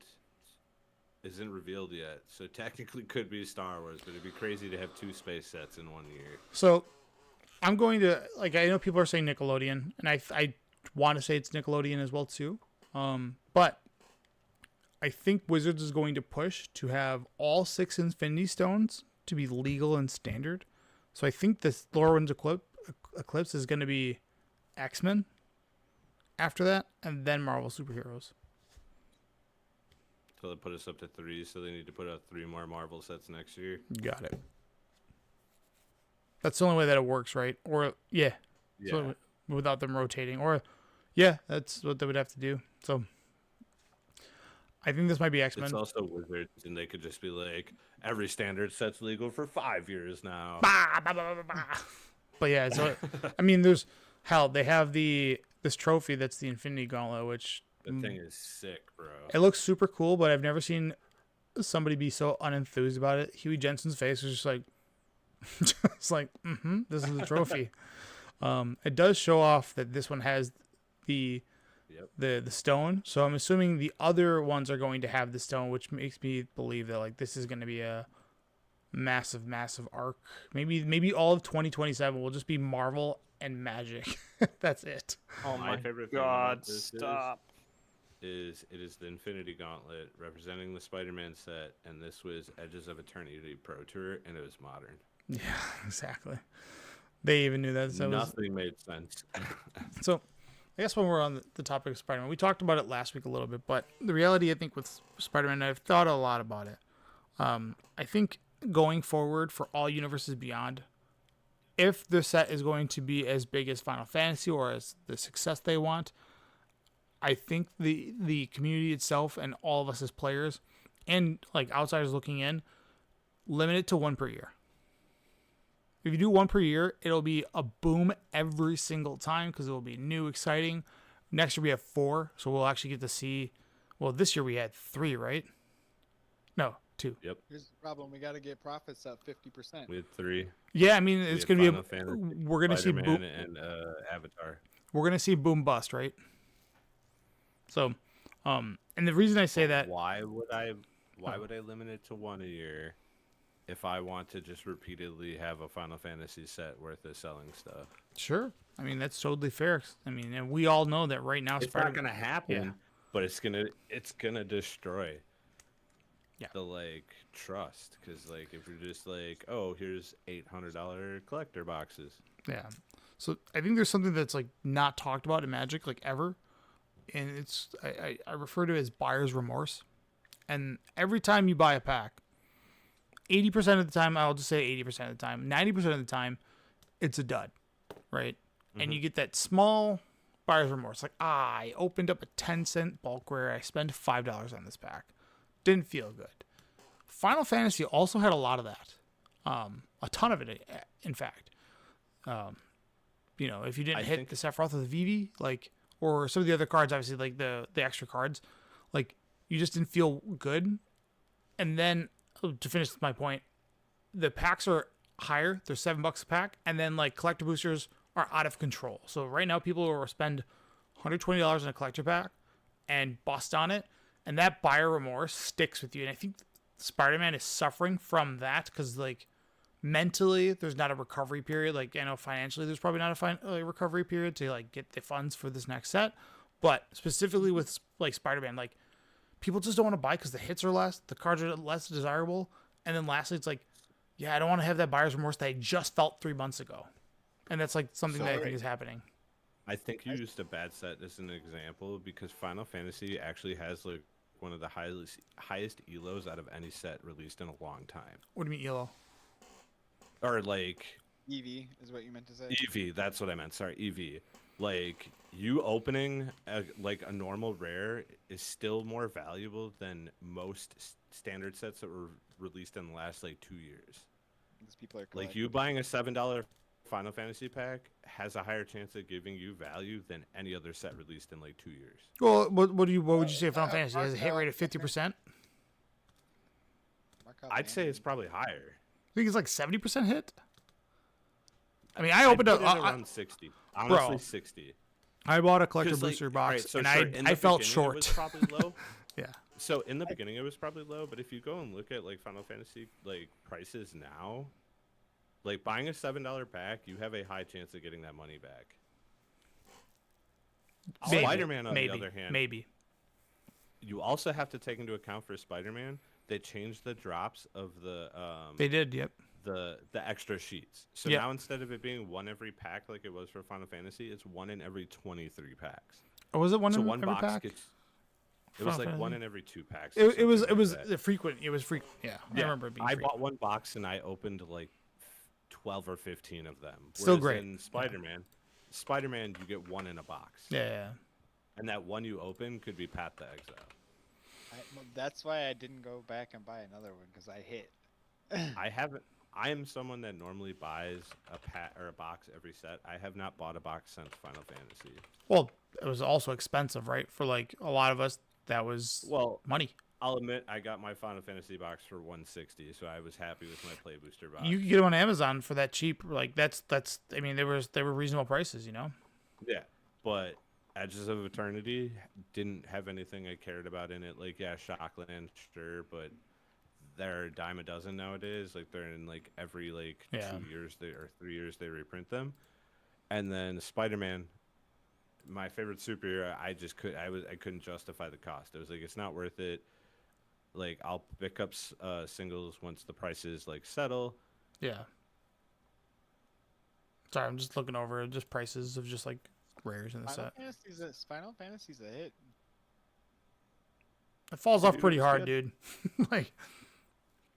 Speaker 1: revealed yet, so technically could be Star Wars, but it'd be crazy to have 2 space sets in 1 year.
Speaker 2: So, I'm going to like. I know people are saying Nickelodeon, and I want to say it's Nickelodeon as well too. But I think Wizards is going to push to have all 6 Infinity Stones to be legal and standard. So I think this Lorwyn's Eclipse is going to be X-Men after that, and then Marvel superheroes.
Speaker 1: So they put us up to 3, so they need to put out 3 more Marvel sets next year.
Speaker 2: Got it. That's the only way that it works, right? Or yeah,
Speaker 1: Yeah.
Speaker 2: so without them rotating, or yeah, that's what they would have to do. So I think this might be X-Men.
Speaker 1: It's also Wizards, and they could just be like, every standard set's legal for 5 years now.
Speaker 2: Bah, bah, bah, bah, bah. But yeah, so I mean, there's hell. They have this trophy that's the Infinity Gauntlet, which
Speaker 1: That thing is sick, bro.
Speaker 2: it looks super cool, but I've never seen somebody be so unenthused about it. Huey Jensen's face was just like, just like, this is the trophy. It does show off that this one has the
Speaker 1: Yep.
Speaker 2: the stone, so I'm assuming the other ones are going to have the stone, which makes me believe that like this is going to be a massive arc. Maybe all of 2027 will just be Marvel and Magic. That's it.
Speaker 4: Oh
Speaker 1: My
Speaker 4: my
Speaker 1: favorite thing
Speaker 4: god!
Speaker 1: about this
Speaker 4: Stop.
Speaker 1: is it is the Infinity Gauntlet representing the Spider-Man set, and this was Edges of Eternity Pro Tour, and it was modern.
Speaker 2: Yeah, exactly. They even knew that. So,
Speaker 1: Nothing made sense.
Speaker 2: so I guess when we're on the topic of Spider-Man, we talked about it last week a little bit, but the reality, I think, with Spider-Man, I've thought a lot about it. I think going forward for all universes beyond, if the set is going to be as big as Final Fantasy or as the success they want, I think the community itself and all of us as players and like outsiders looking in, limit it to 1 per year. If you do 1 per year, it'll be a boom every single time because it will be new, exciting. Next year we have 4, so we'll actually get to see. Well, this year we had 3, right? No, 2.
Speaker 1: Yep.
Speaker 3: Here's the problem: we got to get profits up 50%.
Speaker 1: We had 3.
Speaker 2: Yeah, I mean
Speaker 1: We
Speaker 2: it's
Speaker 1: had
Speaker 2: gonna
Speaker 1: Final
Speaker 2: be.
Speaker 1: Fantasy,
Speaker 2: We're gonna see
Speaker 1: Spider-Man,
Speaker 2: boom.
Speaker 1: and Avatar.
Speaker 2: We're gonna see boom bust, right? So, and the reason I say that,
Speaker 1: Why would I limit it to 1 a year if I want to just repeatedly have a Final Fantasy set worth of selling stuff?
Speaker 2: sure. I mean that's totally fair. I mean, and we all know that right now.
Speaker 1: It's
Speaker 2: Spider-Man,
Speaker 1: not gonna happen,
Speaker 2: Yeah.
Speaker 1: but it's gonna destroy. the like trust, because like if you're just like, oh, here's $800 collector boxes.
Speaker 2: Yeah. So I think there's something that's like not talked about in Magic like ever, and it's I refer to it as buyer's remorse. And every time you buy a pack, 80% of the time, I'll just say 80% of the time, 90% of the time, it's a dud, right? And you get that small buyer's remorse, like I opened up a 10-cent bulk rare, I spent $5 on this pack, didn't feel good. Final Fantasy also had a lot of that, a ton of it, in fact. You know, if you didn't hit the Sephiroth or the Vivi, like, or some of the other cards, obviously, like the extra cards, like, you just didn't feel good. And then, to finish my point, the packs are higher. They're $7 a pack. And then, like, collector boosters are out of control. So right now, people will spend $120 on a collector pack and bust on it. And that buyer remorse sticks with you. And I think Spider-Man is suffering from that because, like, mentally, there's not a recovery period. Like, I know financially, there's probably not a recovery period to, like, get the funds for this next set. But specifically with, like, Spider-Man, like, people just don't want to buy because the hits are less, the cards are less desirable. And then lastly, it's like, yeah, I don't want to have that buyer's remorse that I just felt 3 months ago. And that's, like, something that I think is happening.
Speaker 1: I think you used a bad set as an example because Final Fantasy actually has, like, one of the highest elos out of any set released in a long time.
Speaker 2: What do you mean elo?
Speaker 1: Or, like...
Speaker 3: EV is what you meant to say?
Speaker 1: EV, that's what I meant. Sorry, EV. Like, you opening, a normal rare is still more valuable than most standard sets that were released in the last, like, 2 years.
Speaker 3: These people are
Speaker 1: like, you buying a $7 Final Fantasy pack has a higher chance of giving you value than any other set released in, like, 2 years.
Speaker 2: Well, what would you say Final Fantasy has a hit rate of 50%?
Speaker 1: I'd say it's probably higher.
Speaker 2: I think it's like 70% hit. I mean, I opened up
Speaker 1: around 60. Honestly,
Speaker 2: bro,
Speaker 1: 60.
Speaker 2: I bought a collector booster box, and I felt short.
Speaker 1: It was probably low.
Speaker 2: Yeah.
Speaker 1: So in the beginning, it was probably low, but if you go and look at like Final Fantasy like prices now, like buying a $7 pack, you have a high chance of getting that money back. Spider-Man, on the other hand, you also have to take into account for Spider-Man. They changed the drops of the
Speaker 2: they did, yep.
Speaker 1: The extra sheets. So now instead of it being one every pack like it was for Final Fantasy, it's one in every 23 packs.
Speaker 2: Oh, was it one in
Speaker 1: one
Speaker 2: every
Speaker 1: box
Speaker 2: pack?
Speaker 1: Gets, it was like one in every 2 packs.
Speaker 2: It was frequent. It was frequent. Yeah, I remember it being
Speaker 1: I bought one box and I opened like 12 or 15 of them.
Speaker 2: Still great.
Speaker 1: In Spider-Man, you get one in a box.
Speaker 2: Yeah.
Speaker 1: And that one you open could be Path to Exile.
Speaker 3: That's why I didn't go back and buy another one because I hit.
Speaker 1: I am someone that normally buys a pack or a box every set. I have not bought a box since Final Fantasy.
Speaker 2: Well, it was also expensive, right? For like a lot of us, that was money.
Speaker 1: I'll admit I got my Final Fantasy box for $160, so I was happy with my Play Booster box.
Speaker 2: You can get them on Amazon for that cheap. Like that's. I mean, they were reasonable prices, you know.
Speaker 1: Yeah, but Edges of Eternity didn't have anything I cared about in it. Like, yeah, Shockland, sure, but they're a dime a dozen nowadays. Like, they're in like every 2 years or 3 years they reprint them. And then Spider-Man, my favorite superhero, I couldn't justify the cost. I was like, it's not worth it. Like, I'll pick up singles once the prices like settle.
Speaker 2: Yeah. Sorry, I'm just looking over just prices of just like rares in the set.
Speaker 3: Final Fantasy's a hit.
Speaker 2: It falls off pretty hard, dude. Like,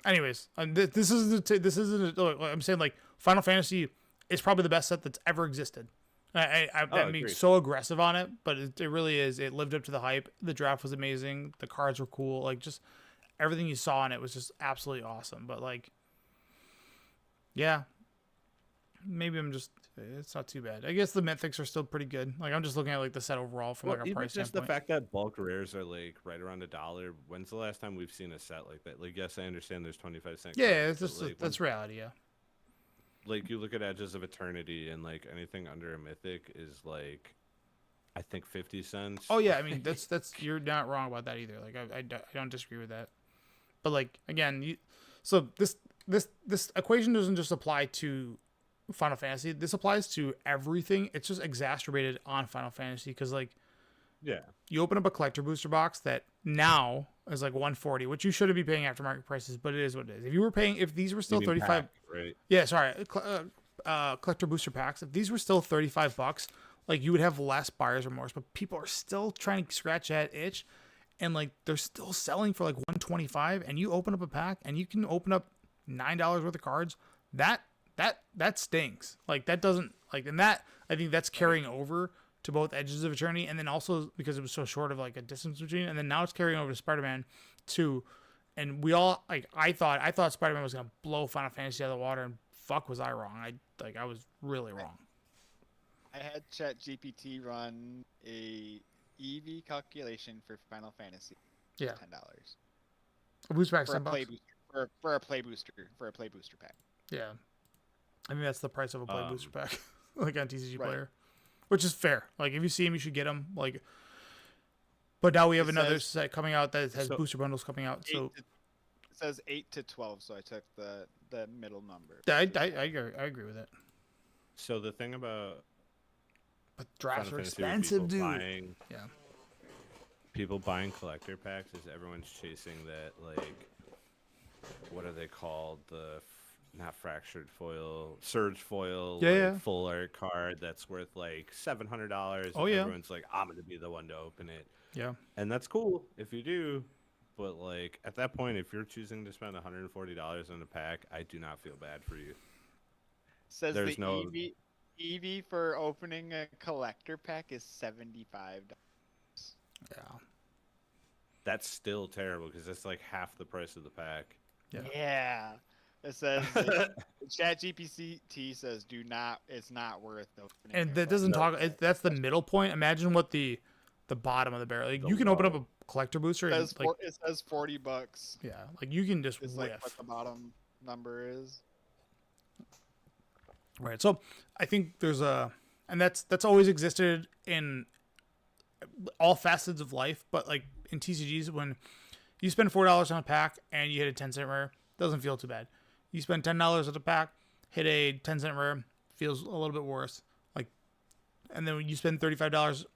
Speaker 2: anyways, this isn't. I'm saying like Final Fantasy is probably the best set that's ever existed. I'm being so aggressive on it, but it really is. It lived up to the hype. The draft was amazing. The cards were cool. Like, just everything you saw in it was just absolutely awesome. But like, yeah, maybe it's not too bad. I guess the mythics are still pretty good. Like, I'm just looking at like the set overall from like a price
Speaker 1: just
Speaker 2: standpoint.
Speaker 1: The fact that bulk rares are like right around $1. When's the last time we've seen a set like that? Like, yes, I understand there's 25-cent.
Speaker 2: Yeah, it's just that's reality. Yeah.
Speaker 1: Like, you look at Edges of Eternity, and like anything under a mythic is like, I think 50 cents.
Speaker 2: Oh yeah, I mean that's you're not wrong about that either. Like, I don't disagree with that. But like, again, so this equation doesn't just apply to Final Fantasy. This applies to everything. It's just exacerbated on Final Fantasy because like
Speaker 1: Yeah.
Speaker 2: You open up a collector booster box that now is like 140, which you shouldn't be paying aftermarket prices, but it is what it is. If you were paying, if these were still 35,
Speaker 1: pack, right?
Speaker 2: yeah, sorry, collector booster packs. If these were still $35, like you would have less buyer's remorse. But people are still trying to scratch that itch, and like they're still selling for like 125. And you open up a pack, and you can open up $9 worth of cards. That stinks. Like that doesn't like, and that I think that's carrying over to both Edges of Eternity, and then also because it was so short of like a distance between, and then now it's carrying over to Spider-Man 2. And we all like I thought Spider-Man was gonna blow Final Fantasy out of the water, and fuck was I wrong. I was really wrong.
Speaker 3: I had ChatGPT run a EV calculation for Final Fantasy.
Speaker 2: Yeah.
Speaker 3: $10
Speaker 2: A booster pack,
Speaker 3: for a
Speaker 2: $10.
Speaker 3: play booster for a play booster pack.
Speaker 2: Yeah, I think that's the price of a play booster pack, like on TCG
Speaker 3: Right.
Speaker 2: Player, which is fair. Like if you see them, you should get them. Like, but now we have another set coming out that has booster bundles coming out. So
Speaker 3: it says 8 to 12, so I took the middle number.
Speaker 2: I agree with it.
Speaker 1: So the thing about
Speaker 2: But drafts
Speaker 1: Final
Speaker 2: are
Speaker 1: Fantasy with
Speaker 2: expensive, dude.
Speaker 1: yeah. People buying collector packs is everyone's chasing that, like, what are they called? Not fractured foil, surge foil, full art card that's worth like $700.
Speaker 2: Oh yeah.
Speaker 1: Everyone's like, I'm gonna be the one to open it.
Speaker 2: Yeah.
Speaker 1: And that's cool if you do, but like at that point, if you're choosing to spend $140 on a pack, I do not feel bad for you.
Speaker 3: Says
Speaker 1: There's
Speaker 3: the
Speaker 1: no
Speaker 3: EV for opening a collector pack is $75.
Speaker 2: Yeah.
Speaker 1: That's still terrible because it's like half the price of the pack.
Speaker 3: Yeah. It says ChatGPT says it's not worth opening.
Speaker 2: And that doesn't talk. That's the middle point. Imagine what the bottom of the barrel. Like you can open up a collector booster.
Speaker 3: It
Speaker 2: says
Speaker 3: $40.
Speaker 2: Yeah, like you can just
Speaker 3: It's
Speaker 2: whiff.
Speaker 3: like what the bottom number is.
Speaker 2: Right. So I think there's and that's always existed in all facets of life, but like in TCGs, when you spend $4 on a pack and you hit a 10-cent rare, doesn't feel too bad. You spend $10 on a pack, hit a 10-cent rare, feels a little bit worse. Like, and then when you spend $35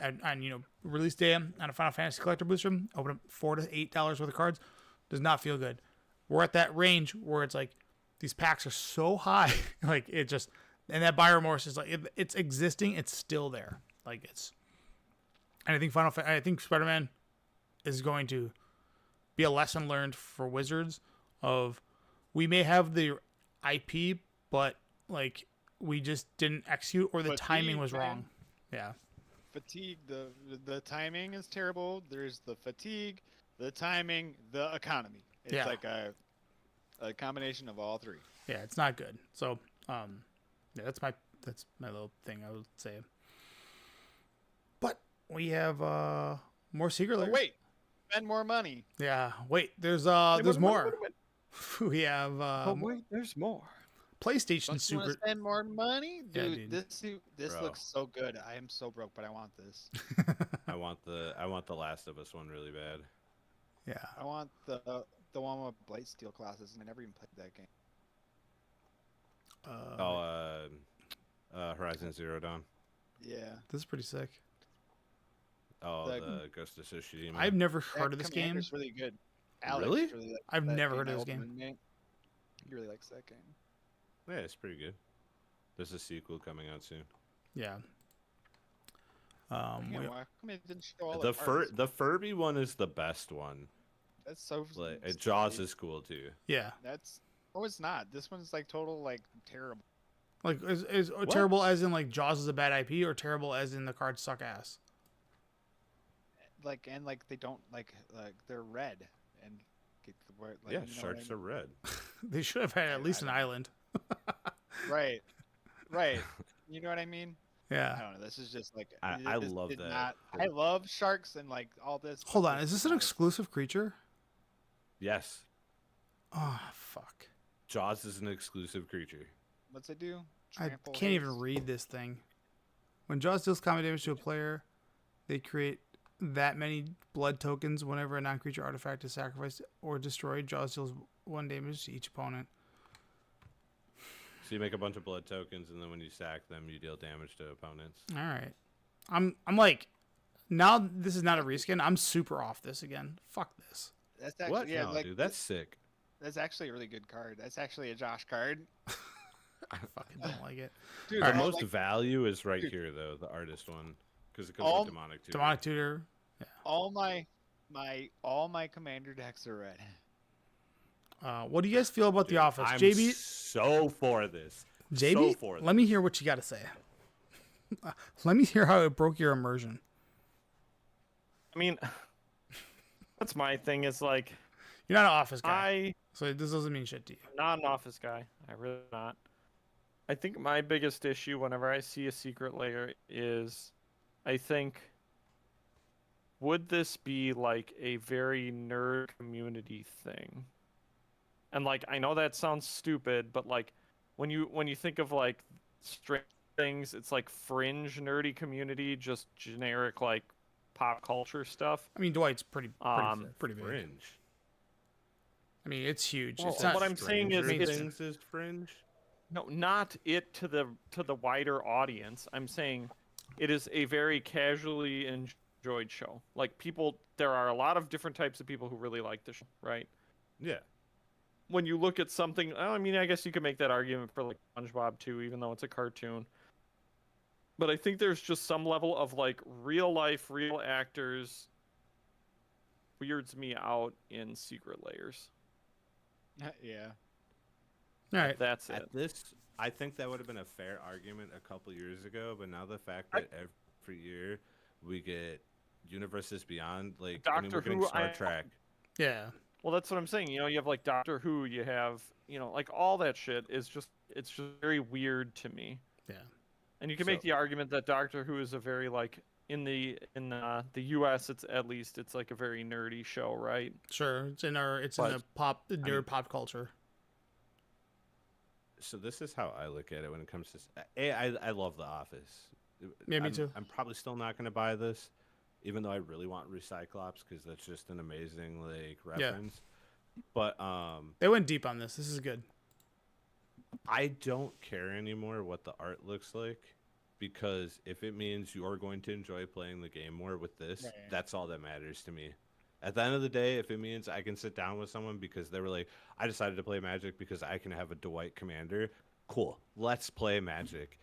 Speaker 2: on release day on a Final Fantasy collector booster, open up $4 to $8 worth of cards, does not feel good. We're at that range where it's like these packs are so high, like it just, and that buyer remorse is like it's existing, it's still there, like it's. And I think Spider-Man is going to be a lesson learned for Wizards of we may have the IP, but like we just didn't execute or the timing was wrong. Yeah.
Speaker 3: Fatigue. The timing is terrible. There's the fatigue, the timing, the economy. It's like a combination of all three.
Speaker 2: Yeah, it's not good. So, yeah, that's my little thing I would say. But we have more secret layers.
Speaker 3: Wait, spend more money.
Speaker 2: Yeah, wait. There's more. We have.
Speaker 4: Wait, there's more.
Speaker 2: PlayStation
Speaker 3: Don't you
Speaker 2: Super.
Speaker 3: spend more money, dude.
Speaker 2: Yeah, dude.
Speaker 3: This looks so good. I am so broke, but I want this.
Speaker 1: I want the Last of Us one really bad.
Speaker 2: Yeah.
Speaker 3: I want the one with Blight Steel classes, and I never even played that game.
Speaker 1: Horizon Zero Dawn.
Speaker 3: Yeah.
Speaker 2: This is pretty sick.
Speaker 1: Oh, the Ghost of Tsushima.
Speaker 2: I've never heard of this game.
Speaker 3: It's really good. Alex
Speaker 1: Really?
Speaker 3: likes
Speaker 2: I've
Speaker 3: that
Speaker 2: never
Speaker 3: game.
Speaker 2: heard of
Speaker 3: My
Speaker 2: this
Speaker 3: old
Speaker 2: game.
Speaker 3: roommate, He really likes that game.
Speaker 1: Yeah, it's pretty good. There's a sequel coming out soon.
Speaker 2: Yeah.
Speaker 3: Why come it didn't show all
Speaker 1: The
Speaker 3: parts?
Speaker 1: the Furby one is the best one.
Speaker 3: That's so.
Speaker 1: Like
Speaker 3: stupid.
Speaker 1: Jaws is cool too.
Speaker 2: Yeah.
Speaker 3: That's. Oh, it's not. This one's like total like terrible.
Speaker 2: Like is terrible as in like Jaws is a bad IP or terrible as in the cards suck ass?
Speaker 3: Like they don't like they're red and like,
Speaker 1: Yeah,
Speaker 3: you know
Speaker 1: sharks are red.
Speaker 2: They should have had at least an island.
Speaker 3: Right. You know what I mean?
Speaker 2: Yeah.
Speaker 3: I don't know. This is just like
Speaker 1: I
Speaker 3: this
Speaker 1: love
Speaker 3: did
Speaker 1: that.
Speaker 3: I love sharks and like all this.
Speaker 2: Hold on, is this an exclusive creature?
Speaker 1: Yes,
Speaker 2: Oh fuck.
Speaker 1: Jaws is an exclusive creature.
Speaker 3: What's it do?
Speaker 2: I
Speaker 3: Trample
Speaker 2: can't even
Speaker 3: hurts?
Speaker 2: read this thing. When Jaws deals combat damage to a player, they create that many blood tokens whenever a non-creature artifact is sacrificed or destroyed. Jaws deals 1 damage to each opponent.
Speaker 1: So you make a bunch of blood tokens, and then when you sack them, you deal damage to opponents.
Speaker 2: All right. I'm like Now this is not a reskin. I'm super off this again. Fuck this.
Speaker 3: That's actually
Speaker 1: What?
Speaker 3: yeah,
Speaker 1: No,
Speaker 3: like
Speaker 1: dude, that's sick.
Speaker 3: that's actually a really good card. That's actually a Josh card.
Speaker 2: I fucking don't like it.
Speaker 3: Dude,
Speaker 1: The
Speaker 2: Alright.
Speaker 1: most value is right
Speaker 3: Dude.
Speaker 1: here, though, the artist one, because it comes
Speaker 3: All-
Speaker 1: with demonic too.
Speaker 2: Demonic Tutor.
Speaker 3: all my commander decks are red.
Speaker 2: What do you guys feel about
Speaker 1: Dude,
Speaker 2: The Office?
Speaker 1: I'm
Speaker 2: JB,
Speaker 1: so for this.
Speaker 2: JB,
Speaker 1: So for
Speaker 2: let me hear what you got to say. Let me hear how it broke your immersion.
Speaker 4: I mean, that's my thing. Is like
Speaker 2: You're not an Office guy,
Speaker 4: I
Speaker 2: so this doesn't mean shit to you.
Speaker 4: not an office guy. I really not. I think my biggest issue whenever I see a secret layer is, I think, would this be like a very nerd community thing? And like, I know that sounds stupid, but like, when you think of like strange things, it's like fringe nerdy community, just generic like pop culture stuff.
Speaker 2: I mean, Dwight's pretty big.
Speaker 1: Fringe.
Speaker 2: I mean, it's huge.
Speaker 4: Well,
Speaker 2: It's not,
Speaker 4: what I'm saying is,
Speaker 1: Stranger
Speaker 2: it's-
Speaker 1: Things is fringe.
Speaker 4: No, not it to the wider audience. I'm saying it is a very casually enjoyed show. Like people, there are a lot of different types of people who really like the show, right?
Speaker 1: Yeah.
Speaker 4: When you look at something, I mean, I guess you could make that argument for like SpongeBob too, even though it's a cartoon. But I think there's just some level of like real life, real actors weirds me out in secret layers.
Speaker 3: Yeah.
Speaker 2: all right.
Speaker 4: That's it.
Speaker 1: At this, I think that would have been a fair argument a couple years ago, but now the fact that every year we get Universes Beyond, like I mean,
Speaker 4: Doctor
Speaker 1: we're getting
Speaker 4: Who,
Speaker 1: Star Trek.
Speaker 2: Yeah.
Speaker 4: Well, that's what I'm saying. You know, you have like Doctor Who, you have, you know, like all that shit is just, it's just very weird to me.
Speaker 2: Yeah.
Speaker 4: And you can make
Speaker 1: So-
Speaker 4: the argument that Doctor Who is a very like in the U.S. it's at least it's like a very nerdy show, right?
Speaker 2: Sure. It's in
Speaker 4: But-
Speaker 2: the nerd pop culture.
Speaker 1: So this is how I look at it when it comes to. I love The Office.
Speaker 2: Yeah, me
Speaker 1: I'm-
Speaker 2: too.
Speaker 1: I'm probably still not going to buy this, even though I really want Recyclops because that's just an amazing like reference. But
Speaker 2: They went deep on this. This is good.
Speaker 1: I don't care anymore what the art looks like because if it means you are going to enjoy playing the game more with this,
Speaker 3: Right.
Speaker 1: that's all that matters to me. At the end of the day, if it means I can sit down with someone because they were like, I decided to play Magic because I can have a Dwight commander, cool, let's play Magic.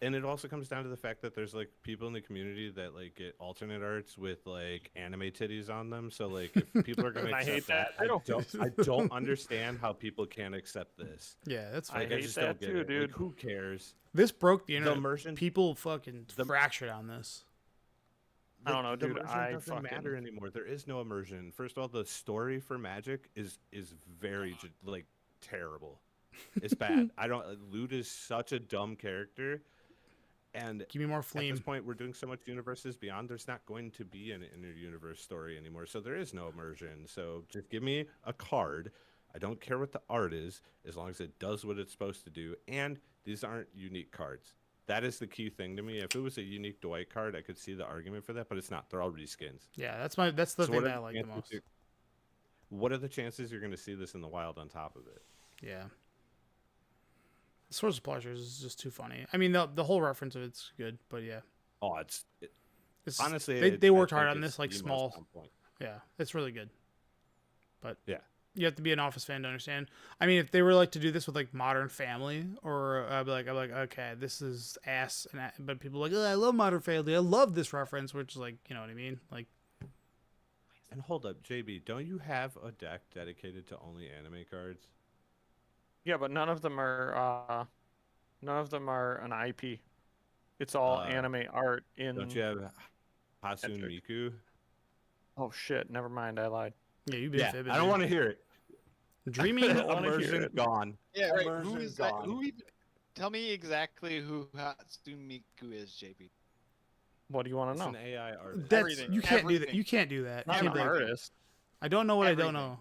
Speaker 1: And it also comes down to the fact that there's like people in the community that like get alternate arts with like anime titties on them. So like if people are gonna
Speaker 4: I
Speaker 1: accept
Speaker 4: hate that.
Speaker 1: I don't understand how people can't accept this.
Speaker 2: Yeah, that's
Speaker 4: I
Speaker 2: fine.
Speaker 1: Like,
Speaker 4: hate
Speaker 1: just
Speaker 4: that
Speaker 1: don't get
Speaker 4: too,
Speaker 1: it.
Speaker 4: dude.
Speaker 1: Like, who cares?
Speaker 2: This broke the
Speaker 1: The
Speaker 2: internet.
Speaker 1: immersion,
Speaker 2: People fucking fractured on this.
Speaker 4: I don't know,
Speaker 1: the
Speaker 4: dude,
Speaker 1: immersion
Speaker 4: I
Speaker 1: doesn't
Speaker 4: fucking-
Speaker 1: matter anymore. There is no immersion. First of all, the story for Magic is very like terrible. It's bad. I don't. Lute is such a dumb character, and
Speaker 2: Give me more
Speaker 1: at this
Speaker 2: flame.
Speaker 1: point, we're doing so much Universes Beyond. There's not going to be an inter-universe story anymore, so there is no immersion. So just give me a card. I don't care what the art is, as long as it does what it's supposed to do. And these aren't unique cards. That is the key thing to me. If it was a unique Dwight card, I could see the argument for that, but it's not. They're all reskins.
Speaker 2: Yeah, that's the
Speaker 1: So
Speaker 2: thing
Speaker 1: what
Speaker 2: that I
Speaker 1: are
Speaker 2: like
Speaker 1: the
Speaker 2: the most.
Speaker 1: chances what are the chances you're going to see this in the wild on top of it?
Speaker 2: Yeah. The Source of Pleasures is just too funny. I mean, the whole reference of it's good, but yeah.
Speaker 1: Oh,
Speaker 2: It's,
Speaker 1: honestly,
Speaker 2: they
Speaker 1: I
Speaker 2: worked hard
Speaker 1: think
Speaker 2: on
Speaker 1: it's
Speaker 2: this, like
Speaker 1: the most
Speaker 2: small.
Speaker 1: on point.
Speaker 2: Yeah, it's really good. But
Speaker 1: Yeah.
Speaker 2: you have to be an Office fan to understand. I mean, if they were like to do this with like Modern Family, or I'd be like, okay, this is ass. But people are like, oh, I love Modern Family. I love this reference, which is like, you know what I mean? Like,
Speaker 1: And hold up, JB, don't you have a deck dedicated to only anime cards?
Speaker 4: Yeah, but none of them are an IP. It's all anime art in.
Speaker 1: Don't you have Hatsune
Speaker 4: Magic.
Speaker 1: Miku?
Speaker 4: Oh shit! Never mind. I lied.
Speaker 2: yeah, you've been
Speaker 1: Yeah,
Speaker 2: fibbing.
Speaker 1: I don't want to hear it.
Speaker 2: Dreaming.
Speaker 4: wanna hear
Speaker 1: Immersion
Speaker 4: it.
Speaker 1: gone.
Speaker 3: Yeah, right. Who
Speaker 1: Immersion
Speaker 3: is that?
Speaker 1: gone.
Speaker 3: Who even? Tell me exactly who Hatsune Miku is, JP.
Speaker 4: What do you want
Speaker 1: It's
Speaker 4: to
Speaker 1: an
Speaker 4: know?
Speaker 1: AI artist.
Speaker 2: That's
Speaker 3: Everything,
Speaker 2: you can't do that.
Speaker 3: everything.
Speaker 2: You can't do that. You
Speaker 4: Not
Speaker 2: can't
Speaker 4: an
Speaker 2: do that.
Speaker 4: artist.
Speaker 2: I don't know what I
Speaker 3: Everything.
Speaker 2: don't know.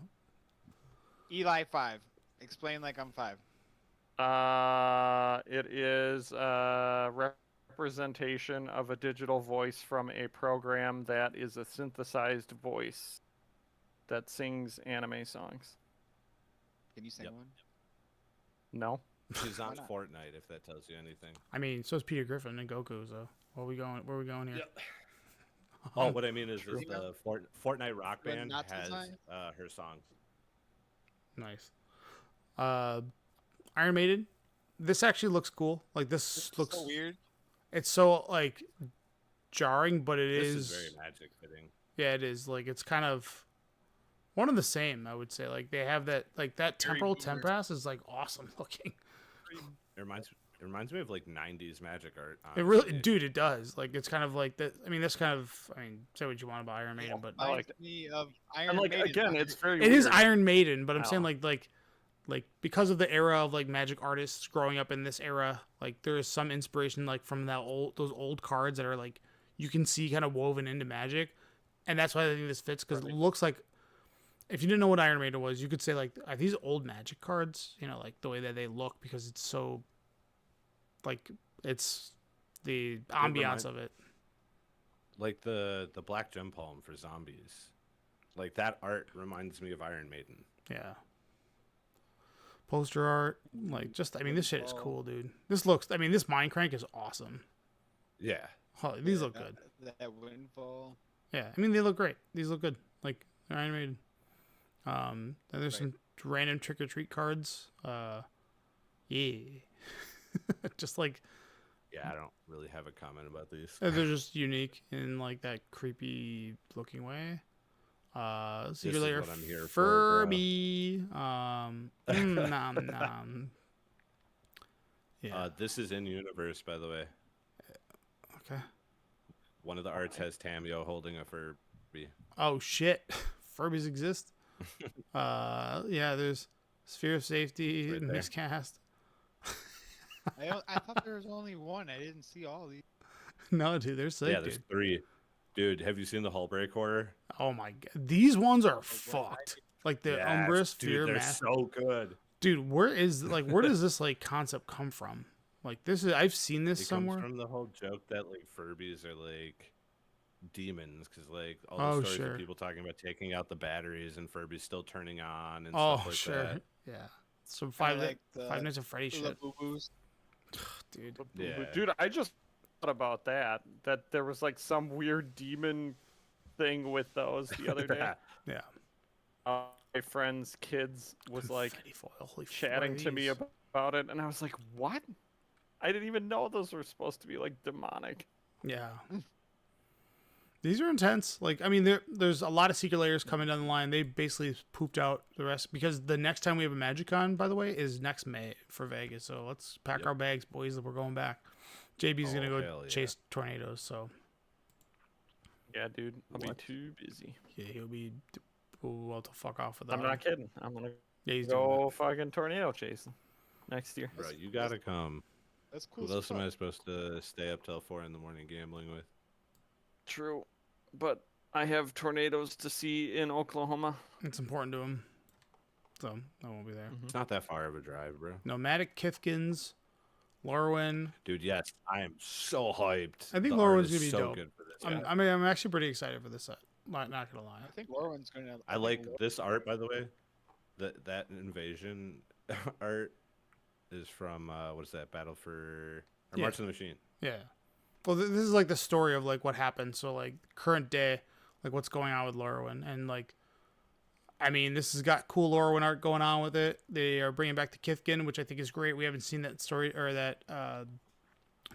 Speaker 3: Eli 5. Explain like I'm 5.
Speaker 4: It is a representation of a digital voice from a program that is a synthesized voice that sings anime songs.
Speaker 3: Can you sing
Speaker 1: Yep.
Speaker 3: one?
Speaker 4: No.
Speaker 1: She's on
Speaker 3: Why not?
Speaker 1: Fortnite, if that tells you anything.
Speaker 2: I mean, so is Peter Griffin and Goku. So where are we going? Where are we going here?
Speaker 1: Oh, what I mean is
Speaker 3: True.
Speaker 1: the Fortnite Rock
Speaker 3: When
Speaker 1: Band
Speaker 3: not
Speaker 1: has
Speaker 3: designed?
Speaker 1: her songs.
Speaker 2: Nice. Iron Maiden. This actually looks cool. Like this
Speaker 3: It's
Speaker 2: looks
Speaker 3: so weird.
Speaker 2: It's so like jarring, but it
Speaker 1: This
Speaker 2: is.
Speaker 1: is very magic fitting.
Speaker 2: Yeah, it is. Like it's kind of one of the same. I would say. Like they have that. Like that
Speaker 3: Very
Speaker 2: temporal
Speaker 3: boomer.
Speaker 2: tempest is like awesome looking.
Speaker 1: It reminds me of like '90s magic art.
Speaker 2: It really,
Speaker 1: Honestly.
Speaker 2: dude, it does. Like it's kind of like that. I mean, this kind of. I mean, say what you want about Iron Maiden, but
Speaker 4: I like
Speaker 3: Reminds me of Iron
Speaker 4: And like
Speaker 3: Maiden.
Speaker 4: again, it's very.
Speaker 2: it is
Speaker 4: weird.
Speaker 2: Iron Maiden. But I'm
Speaker 4: I
Speaker 2: saying
Speaker 4: don't
Speaker 2: like because of the era of like magic artists growing up in this era, like there is some inspiration like from those old cards that are like you can see kind of woven into magic, and that's why I think this fits because it looks like. If you didn't know what Iron Maiden was, you could say like, are these old magic cards? You know, like the way that they look because it's so, like, it's the ambiance of it.
Speaker 1: Like the black gem palm for zombies, like that art reminds me of Iron Maiden.
Speaker 2: Yeah. Poster art, like just, I mean, this shit is cool, dude. This looks, I mean, this Mind Crank is awesome.
Speaker 1: Yeah.
Speaker 2: Oh, these look good.
Speaker 3: That windfall.
Speaker 2: Yeah, I mean, they look great. These look good. Like they're Iron Maiden. Then there's some random trick or treat cards. Yeah. Just like
Speaker 1: Yeah, I don't really have a comment about these.
Speaker 2: they're just unique in like that creepy looking way. Secret
Speaker 1: is
Speaker 2: Lair
Speaker 1: what I'm here for, bro.
Speaker 2: Furby. Nom nom. Yeah.
Speaker 1: This is in universe, by the way.
Speaker 2: Okay.
Speaker 1: One of the arts has Tamio holding a Furby.
Speaker 2: Oh shit. Furbies exist. Yeah. There's Sphere of Safety,
Speaker 1: Right there.
Speaker 2: Miscast.
Speaker 3: I thought there was only one. I didn't see all these.
Speaker 2: No, dude, they're sick,
Speaker 1: Yeah, there's
Speaker 2: dude.
Speaker 1: 3. Dude, have you seen the Hullbreak horror?
Speaker 2: Oh my god, these ones are fucked. Like the
Speaker 1: Yes,
Speaker 2: Umbra
Speaker 1: dude,
Speaker 2: Sphere
Speaker 1: they're
Speaker 2: Mask.
Speaker 1: so good.
Speaker 2: Dude, where does this like concept come from? Like this is I've seen this
Speaker 1: It
Speaker 2: somewhere.
Speaker 1: comes from the whole joke that like Furbies are like demons, because like all
Speaker 2: Oh,
Speaker 1: the stories
Speaker 2: sure.
Speaker 1: of people talking about taking out the batteries and Furbies still turning on and
Speaker 2: Oh
Speaker 1: stuff like
Speaker 2: sure,
Speaker 1: that.
Speaker 2: yeah. Some
Speaker 3: Kinda like the
Speaker 2: Five Nights at Freddy's
Speaker 3: Hula
Speaker 2: shit,
Speaker 3: boo-boos.
Speaker 2: dude.
Speaker 1: Yeah.
Speaker 4: Dude, I just thought about that. That there was like some weird demon thing with those the other day.
Speaker 2: Yeah.
Speaker 4: My friend's kids was like
Speaker 2: Confetti foil. Holy fuck,
Speaker 4: chatting to me
Speaker 2: these.
Speaker 4: about it, and I was like, "What? I didn't even know those were supposed to be like demonic."
Speaker 2: Yeah. These are intense. Like, I mean, there's a lot of secret layers coming down the line. They basically pooped out the rest because the next time we have a MagicCon, by the way, is next May for Vegas. So let's pack our bags, boys. We're going back. JB's gonna go
Speaker 1: hell yeah.
Speaker 2: chase tornadoes. So
Speaker 4: Yeah, dude, I'll
Speaker 1: What?
Speaker 4: be too busy.
Speaker 2: yeah, he'll be well to fuck off with that.
Speaker 4: I'm not kidding. I'm gonna
Speaker 2: Yeah, he's doing
Speaker 4: go fucking tornado chasing next year.
Speaker 1: Bro, you gotta come.
Speaker 3: That's cool.
Speaker 1: Who
Speaker 3: as
Speaker 1: else am
Speaker 3: fuck.
Speaker 1: I supposed to stay up till 4 in the morning gambling with?
Speaker 4: True, but I have tornadoes to see in Oklahoma.
Speaker 2: it. It's important to him. So I won't be there.
Speaker 1: It's not that far of a drive, bro.
Speaker 2: Nomadic Kithkins, Lorwyn.
Speaker 1: Dude, yes, I am so hyped.
Speaker 2: I think
Speaker 1: The
Speaker 2: Lorwyn's
Speaker 1: art
Speaker 2: gonna
Speaker 1: is
Speaker 2: be
Speaker 1: so
Speaker 2: dope.
Speaker 1: good for this.
Speaker 2: I'm actually pretty excited for this set. Not gonna lie.
Speaker 3: I think Lauren's gonna.
Speaker 1: I like this art, by the way. That invasion art is from what is that? Battle for or
Speaker 2: Yeah.
Speaker 1: March of the Machine.
Speaker 2: Yeah. Well, this is like the story of like what happened. So like current day, like what's going on with Lorwyn, and like, I mean, this has got cool Lorwyn art going on with it. They are bringing back the Kithkin, which I think is great. We haven't seen that story or that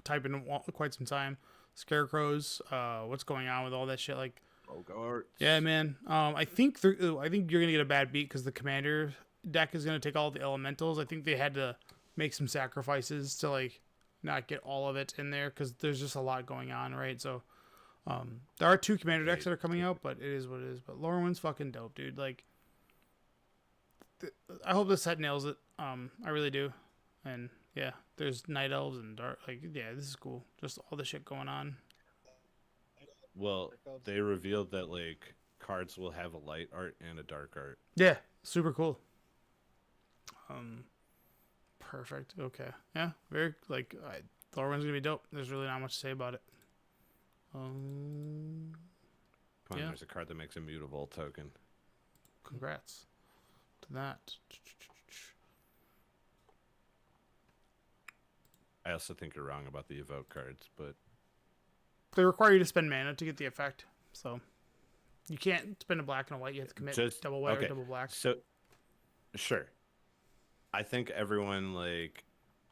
Speaker 2: type in quite some time. Scarecrows, what's going on with all that shit? Like,
Speaker 1: Bogart.
Speaker 2: yeah, man. I think you're gonna get a bad beat because the commander deck is gonna take all the elementals. I think they had to make some sacrifices to like not get all of it in there because there's just a lot going on, right? So, there are 2 commander decks that are coming out, but it is what it is. But Lorwyn's fucking dope, dude. Like, I hope this set nails it. I really do. And yeah, there's night elves and dark. Like, yeah, this is cool. Just all the shit going on.
Speaker 1: Well, they revealed that like cards will have a light art and a dark art.
Speaker 2: Yeah, super cool. Perfect. Okay. Yeah, very like Lorwyn's gonna be dope. There's really not much to say about it.
Speaker 1: Come on,
Speaker 2: Yeah.
Speaker 1: there's a card that makes a mutable token.
Speaker 2: Congrats to that.
Speaker 1: I also think you're wrong about the evoke cards, but
Speaker 2: They require you to spend mana to get the effect. So you can't spend a black and a white. You have to commit double white or double black.
Speaker 1: So, sure. I think everyone like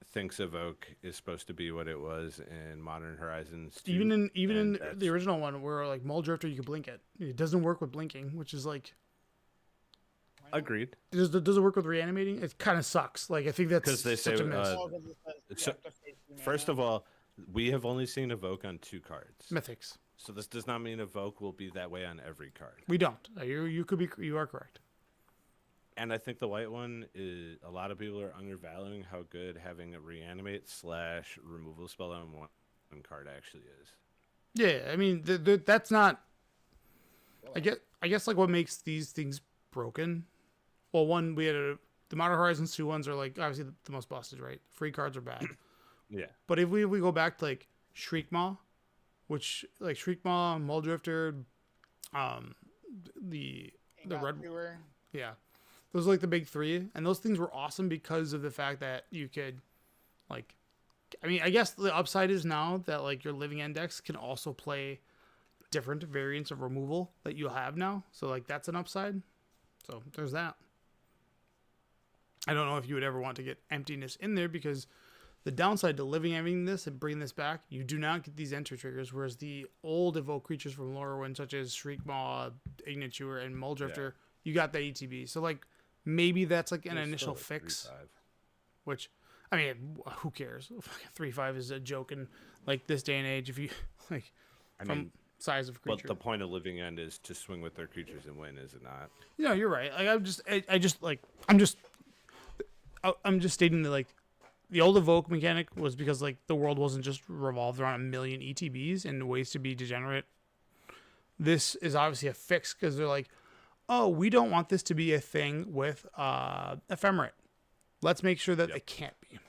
Speaker 1: thinks Evoke is supposed to be what it was in Modern Horizons 2,
Speaker 2: Even in
Speaker 1: and
Speaker 2: the
Speaker 1: that's-
Speaker 2: original one, where like Mole Drifter, you can blink it. It doesn't work with blinking, which is like
Speaker 1: Agreed.
Speaker 2: does it work with reanimating? It kind of sucks. Like I think that's
Speaker 1: 'Cause they
Speaker 2: such
Speaker 1: say,
Speaker 2: a miss.
Speaker 1: So, first of all, we have only seen Evoke on 2 cards.
Speaker 2: Mythics.
Speaker 1: So this does not mean Evoke will be that way on every card.
Speaker 2: We don't. You are correct.
Speaker 1: And I think the white one is, a lot of people are undervaluing how good having a reanimate / removal spell on one card actually is.
Speaker 2: Yeah, I mean that's not. I guess like what makes these things broken. Well, one we had the Modern Horizons 2 ones are like obviously the most busted, right? Free cards are bad.
Speaker 1: Yeah.
Speaker 2: But if we go back to like Shriekmaw, which like Shriekmaw, Mole Drifter, the red, yeah, those are like the big 3, and those things were awesome because of the fact that you could, like, I mean, I guess the upside is now that like your living index can also play different variants of removal that you'll have now. So like that's an upside. So there's that. I don't know if you would ever want to get emptiness in there because the downside to living this and bringing this back, you do not get these enter triggers, whereas the old evoke creatures from Lorwyn, such as Shriekmaw, Igniture, and Mole Drifter, you got that ETB. So like maybe that's like an initial fix,
Speaker 1: 3/5.
Speaker 2: which I mean, who cares? 3/5 is a joke in like this day and age. If you like, size of creature.
Speaker 1: But the point of living end is to swing with their creatures and win, is it not?
Speaker 2: No, you're right. Like I'm just stating that like the old evoke mechanic was because like the world wasn't just revolved around a million ETBs and ways to be degenerate. This is obviously a fix because they're like, oh, we don't want this to be a thing with ephemerate. Let's make sure that it can't be.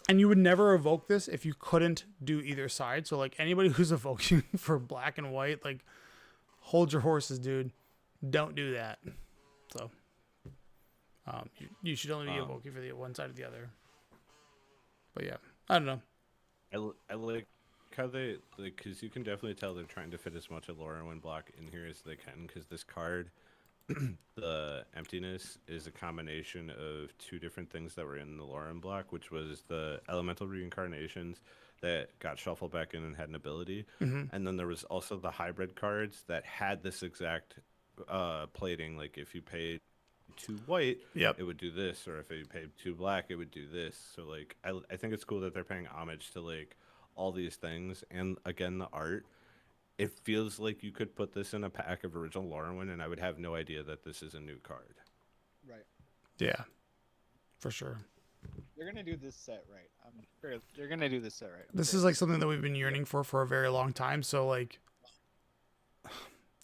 Speaker 2: And you would never evoke this if you couldn't do either side. So like anybody who's evoking for black and white, like hold your horses, dude. Don't do that. So you should only be evoking for the one side or the other. But yeah, I don't know.
Speaker 1: I like how they, like, because you can definitely tell they're trying to fit as much of Lorwyn block in here as they can, because this card, the emptiness, is a combination of 2 different things that were in the Lorwyn block, which was the elemental reincarnations that got shuffled back in and had an ability, and then there was also the hybrid cards that had this exact plating. Like if you paid 2 white, it would do this, or if you paid 2 black, it would do this. So like I think it's cool that they're paying homage to like all these things, and again the art. It feels like you could put this in a pack of original Lorwyn, and I would have no idea that this is a new card.
Speaker 3: Right.
Speaker 2: Yeah, for sure.
Speaker 3: They're gonna do this set right. I'm sure they're gonna do this set right.
Speaker 2: This is like something that we've been yearning for a very long time. So like,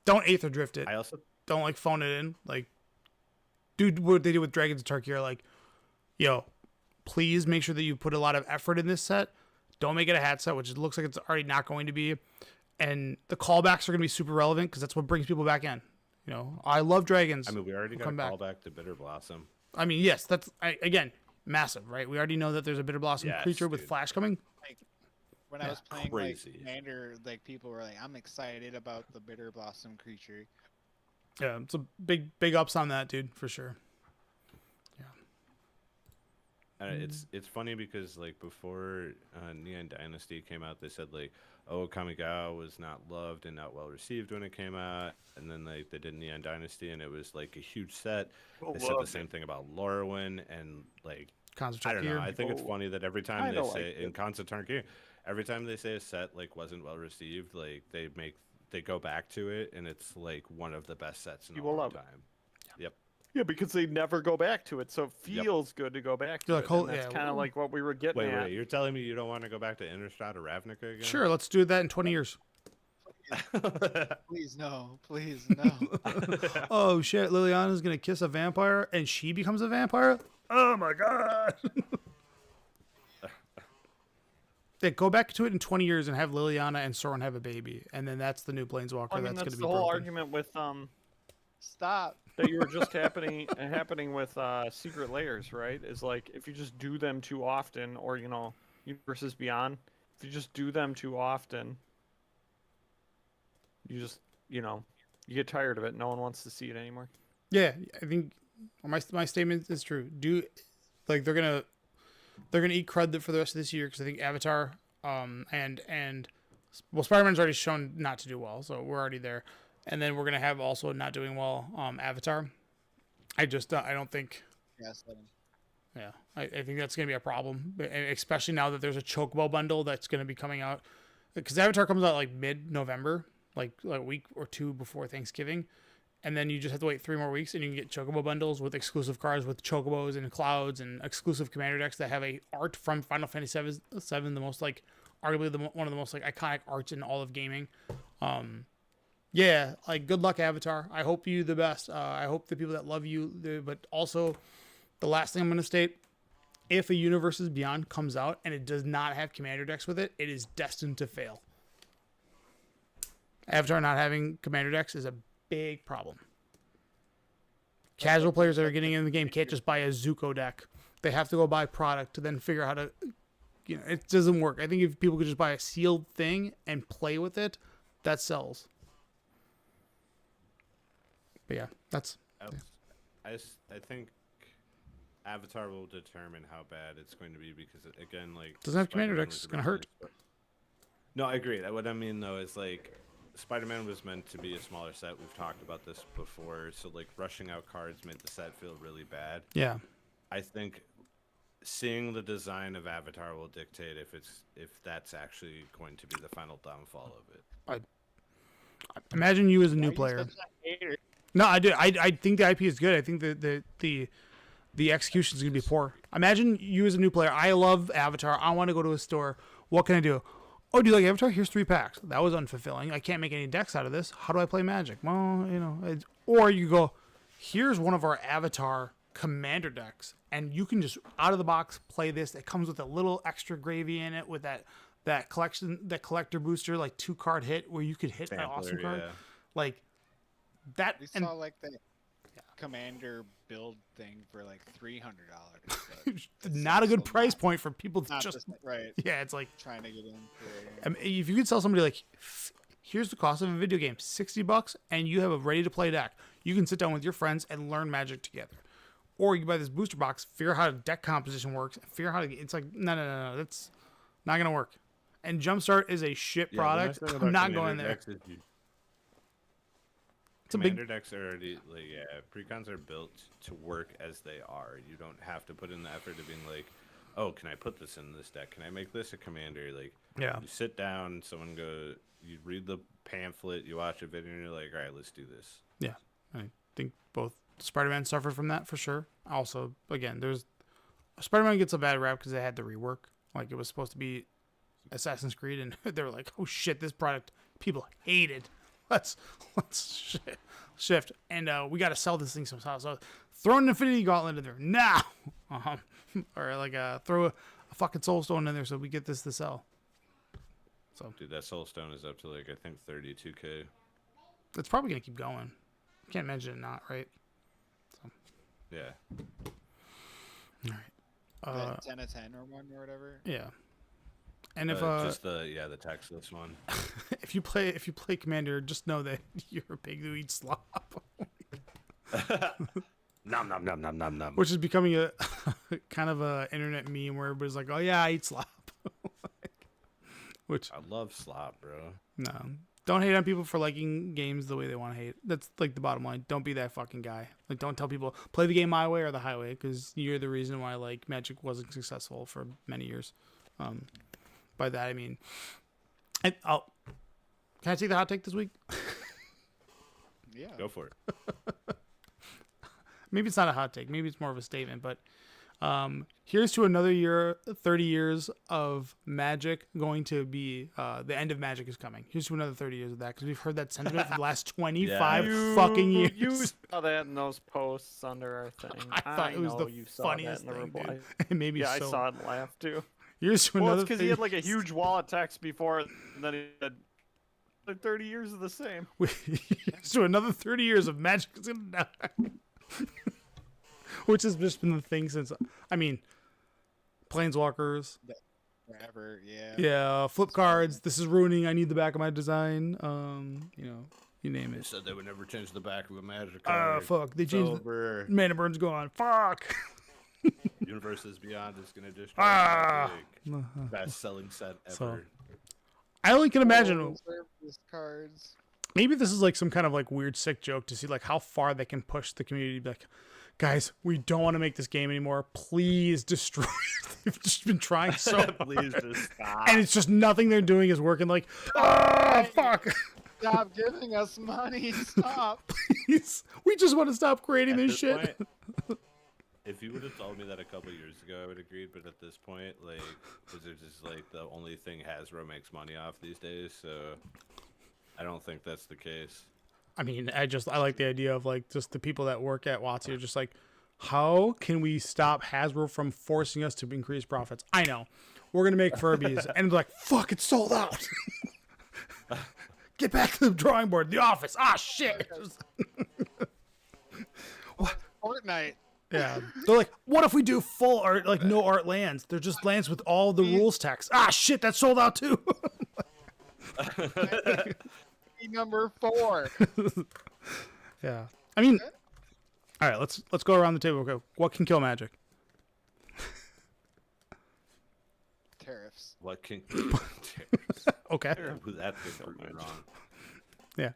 Speaker 2: don't Aether Drift it.
Speaker 1: I also
Speaker 2: don't like phone it in. Like, dude, what they did with Dragons of Turkey are like, yo, please make sure that you put a lot of effort in this set. Don't make it a hat set, which it looks like it's already not going to be. And the callbacks are going to be super relevant because that's what brings people back in. You know, I love dragons.
Speaker 1: I mean, we already got a callback to Bitter Blossom.
Speaker 2: I mean, yes, that's again massive, right? We already know that there's a Bitter Blossom creature with Flash coming.
Speaker 3: Like, when I was playing like Commander, like people were like, "I'm excited about the Bitter Blossom creature."
Speaker 2: Yeah, it's a big ups on that, dude, for sure.
Speaker 1: It's funny because like before Neon Dynasty came out, they said like, oh, Kamigawa was not loved and not well received when it came out, and then like they did Neon Dynasty and it was like a huge set. They said the same thing about Lorwyn and like I don't know. I think it's funny that every time they say in Concertarchy, every time they say a set like wasn't well received, like they go back to it and it's like one of the best sets in a long time. Yep.
Speaker 4: Yeah, because they never go back to it, so it feels good to go back to it. And that's kind of like what we were getting at.
Speaker 1: Wait, you're telling me you don't want to go back to Innistrad or Ravnica again?
Speaker 2: Sure, let's do that in 20 years.
Speaker 3: Please no.
Speaker 2: Oh shit, Liliana's gonna kiss a vampire and she becomes a vampire? Oh my god. Yeah, go back to it in 20 years and have Liliana and Soren have a baby, and then that's the new Planeswalker.
Speaker 4: I mean,
Speaker 2: that's gonna be
Speaker 4: the whole
Speaker 2: broken.
Speaker 4: argument with
Speaker 3: Stop.
Speaker 4: that you were just happening with Secret Layers, right? Is like if you just do them too often, or Universes Beyond, if you just do them too often, You just, you get tired of it. No one wants to see it anymore.
Speaker 2: Yeah, I think my statement is true. They're gonna eat crud for the rest of this year because I think Avatar, and Spider-Man's already shown not to do well, so we're already there, and then we're gonna have also not doing well, Avatar. I don't think.
Speaker 3: Yeah, 7.
Speaker 2: Yeah, I think that's gonna be a problem, especially now that there's a Chocobo bundle that's gonna be coming out, because Avatar comes out like mid-November, like a week or two before Thanksgiving. And then you just have to wait 3 more weeks, and you can get Chocobo bundles with exclusive cards with Chocobos and Clouds and exclusive Commander decks that have a art from Final Fantasy VII, the most like arguably one of the most like iconic arts in all of gaming. Yeah, like good luck, Avatar. I hope you the best. I hope the people that love you, but also the last thing I'm going to state: if a Universes Beyond comes out and it does not have Commander decks with it, it is destined to fail. Avatar not having Commander decks is a big problem. Casual players that are getting in the game can't just buy a Zuko deck. They have to go buy product to then figure out how to, it doesn't work. I think if people could just buy a sealed thing and play with it, that sells. But yeah, that's.
Speaker 1: I think Avatar will determine how bad it's going to be because again, like
Speaker 2: doesn't have Commander
Speaker 1: Spider-Man
Speaker 2: decks.
Speaker 1: was
Speaker 2: It's gonna hurt.
Speaker 1: No, I agree. What I mean though is like Spider-Man was meant to be a smaller set. We've talked about this before. So like rushing out cards made the set feel really bad.
Speaker 2: Yeah.
Speaker 1: I think seeing the design of Avatar will dictate if that's actually going to be the final downfall of it.
Speaker 2: Imagine you as a new player. No, I do. I think the IP is good. I think the execution is gonna be poor. Imagine you as a new player. I love Avatar. I want to go to a store. What can I do? Oh, do you like Avatar? Here's 3 packs. That was unfulfilling. I can't make any decks out of this. How do I play Magic? Well, or you go, here's one of our Avatar Commander decks, and you can just out of the box play this. It comes with a little extra gravy in it with that collector booster, like 2-card hit where you could hit an awesome card, like that.
Speaker 3: We saw like the Commander build thing for like $300.
Speaker 2: Not a good price point for people to just
Speaker 3: right.
Speaker 2: Yeah, it's like
Speaker 3: trying to get in.
Speaker 2: I mean, if you could sell somebody like, here's the cost of a video game, $60, and you have a ready to play deck. You can sit down with your friends and learn Magic together. Or you buy this booster box, figure out how deck composition works, figure out how to. It's like no, that's not gonna work. And Jumpstart is a shit product. I'm not going there.
Speaker 1: Commander decks are already precons are built to work as they are. You don't have to put in the effort of being like, oh, can I put this in this deck? Can I make this a commander? Like,
Speaker 2: yeah,
Speaker 1: you sit down, you read the pamphlet, you watch a video, and you're like, all right, let's do this.
Speaker 2: Yeah, I think both Spider-Man suffered from that for sure. Also, again, Spider-Man gets a bad rap because they had to rework. Like, it was supposed to be Assassin's Creed, and they were like, oh shit, this product people hated. Let's shift, and we got to sell this thing somehow. So throw an Infinity Gauntlet in there now, or like throw a fucking Soul Stone in there so we get this to sell. So,
Speaker 1: dude, that Soul Stone is up to like I think 32K.
Speaker 2: It's probably gonna keep going. Can't imagine it not, right? So.
Speaker 1: Yeah.
Speaker 2: All right.
Speaker 3: 10 of 10 or 1 or whatever.
Speaker 2: Yeah. And if
Speaker 1: just the textless one.
Speaker 2: if you play Commander, just know that you're a pig who eats slop.
Speaker 1: Nom nom nom nom nom nom.
Speaker 2: Which is becoming a kind of a internet meme where everybody's like, "Oh yeah, I eat slop." Which
Speaker 1: I love slop, bro.
Speaker 2: No, don't hate on people for liking games the way they want to hate. That's like the bottom line. Don't be that fucking guy. Like, don't tell people play the game my way or the highway, because you're the reason why like Magic wasn't successful for many years. By that I mean, can I take the hot take this week?
Speaker 3: Yeah,
Speaker 1: go for it.
Speaker 2: Maybe it's not a hot take. Maybe it's more of a statement. But here's to another year, 30 years of Magic going to be the end of Magic is coming. Here's to another 30 years of that, because we've heard that sentiment for the last 25 fucking years.
Speaker 4: You saw that in those posts under our thing.
Speaker 2: I thought it was the funniest thing, dude. It made me
Speaker 4: I saw it and laughed too.
Speaker 2: Here's to
Speaker 4: Well,
Speaker 2: another.
Speaker 4: it's because he had like a huge wall of text before, and then he had like 30 years of the same.
Speaker 2: Here's to another 30 years of Magic is gonna die. Which has just been the thing since, I mean, Planeswalkers,
Speaker 3: forever. Yeah.
Speaker 2: Yeah, flip cards. This is ruining. I need the back of my design. You name
Speaker 1: They
Speaker 2: it.
Speaker 1: said they would never change the back of a Magic card.
Speaker 2: Fuck. They
Speaker 1: It's
Speaker 2: changed.
Speaker 1: over.
Speaker 2: Mana Burn's gone. Fuck.
Speaker 1: Universes Beyond is gonna destroy
Speaker 2: Ah.
Speaker 1: Magic. Best-selling set ever.
Speaker 2: So- I only can imagine.
Speaker 3: Service cards.
Speaker 2: Maybe this is like some kind of like weird sick joke to see like how far they can push the community. Be like, guys, we don't want to make this game anymore. Please destroy it. They've just been trying so hard.
Speaker 1: Please just stop.
Speaker 2: And it's just nothing they're doing is working. Like, fuck.
Speaker 3: Stop giving us money. Stop.
Speaker 2: Please. We just want to stop creating
Speaker 1: At
Speaker 2: this
Speaker 1: this
Speaker 2: shit.
Speaker 1: point, if you would have told me that a couple years ago, I would agree. But at this point, like, because it's just like the only thing Hasbro makes money off these days, so I don't think that's the case.
Speaker 2: I mean, I like the idea of like just the people that work at WotC are just like, how can we stop Hasbro from forcing us to increase profits? I know. We're going to make Furbies. And they're like, fuck, it's sold out. Get back to the drawing board, the office. Ah, shit.
Speaker 3: Fortnite.
Speaker 2: Yeah. They're like, what if we do full art, like no art lands? They're just lands with all the rules text. Ah, shit, that's sold out too.
Speaker 3: Number 4.
Speaker 2: Yeah. I mean, all right, let's go around the table. Okay. What can kill magic?
Speaker 3: Tariffs.
Speaker 1: What can?
Speaker 2: Okay.
Speaker 1: That's completely wrong.
Speaker 2: Yeah.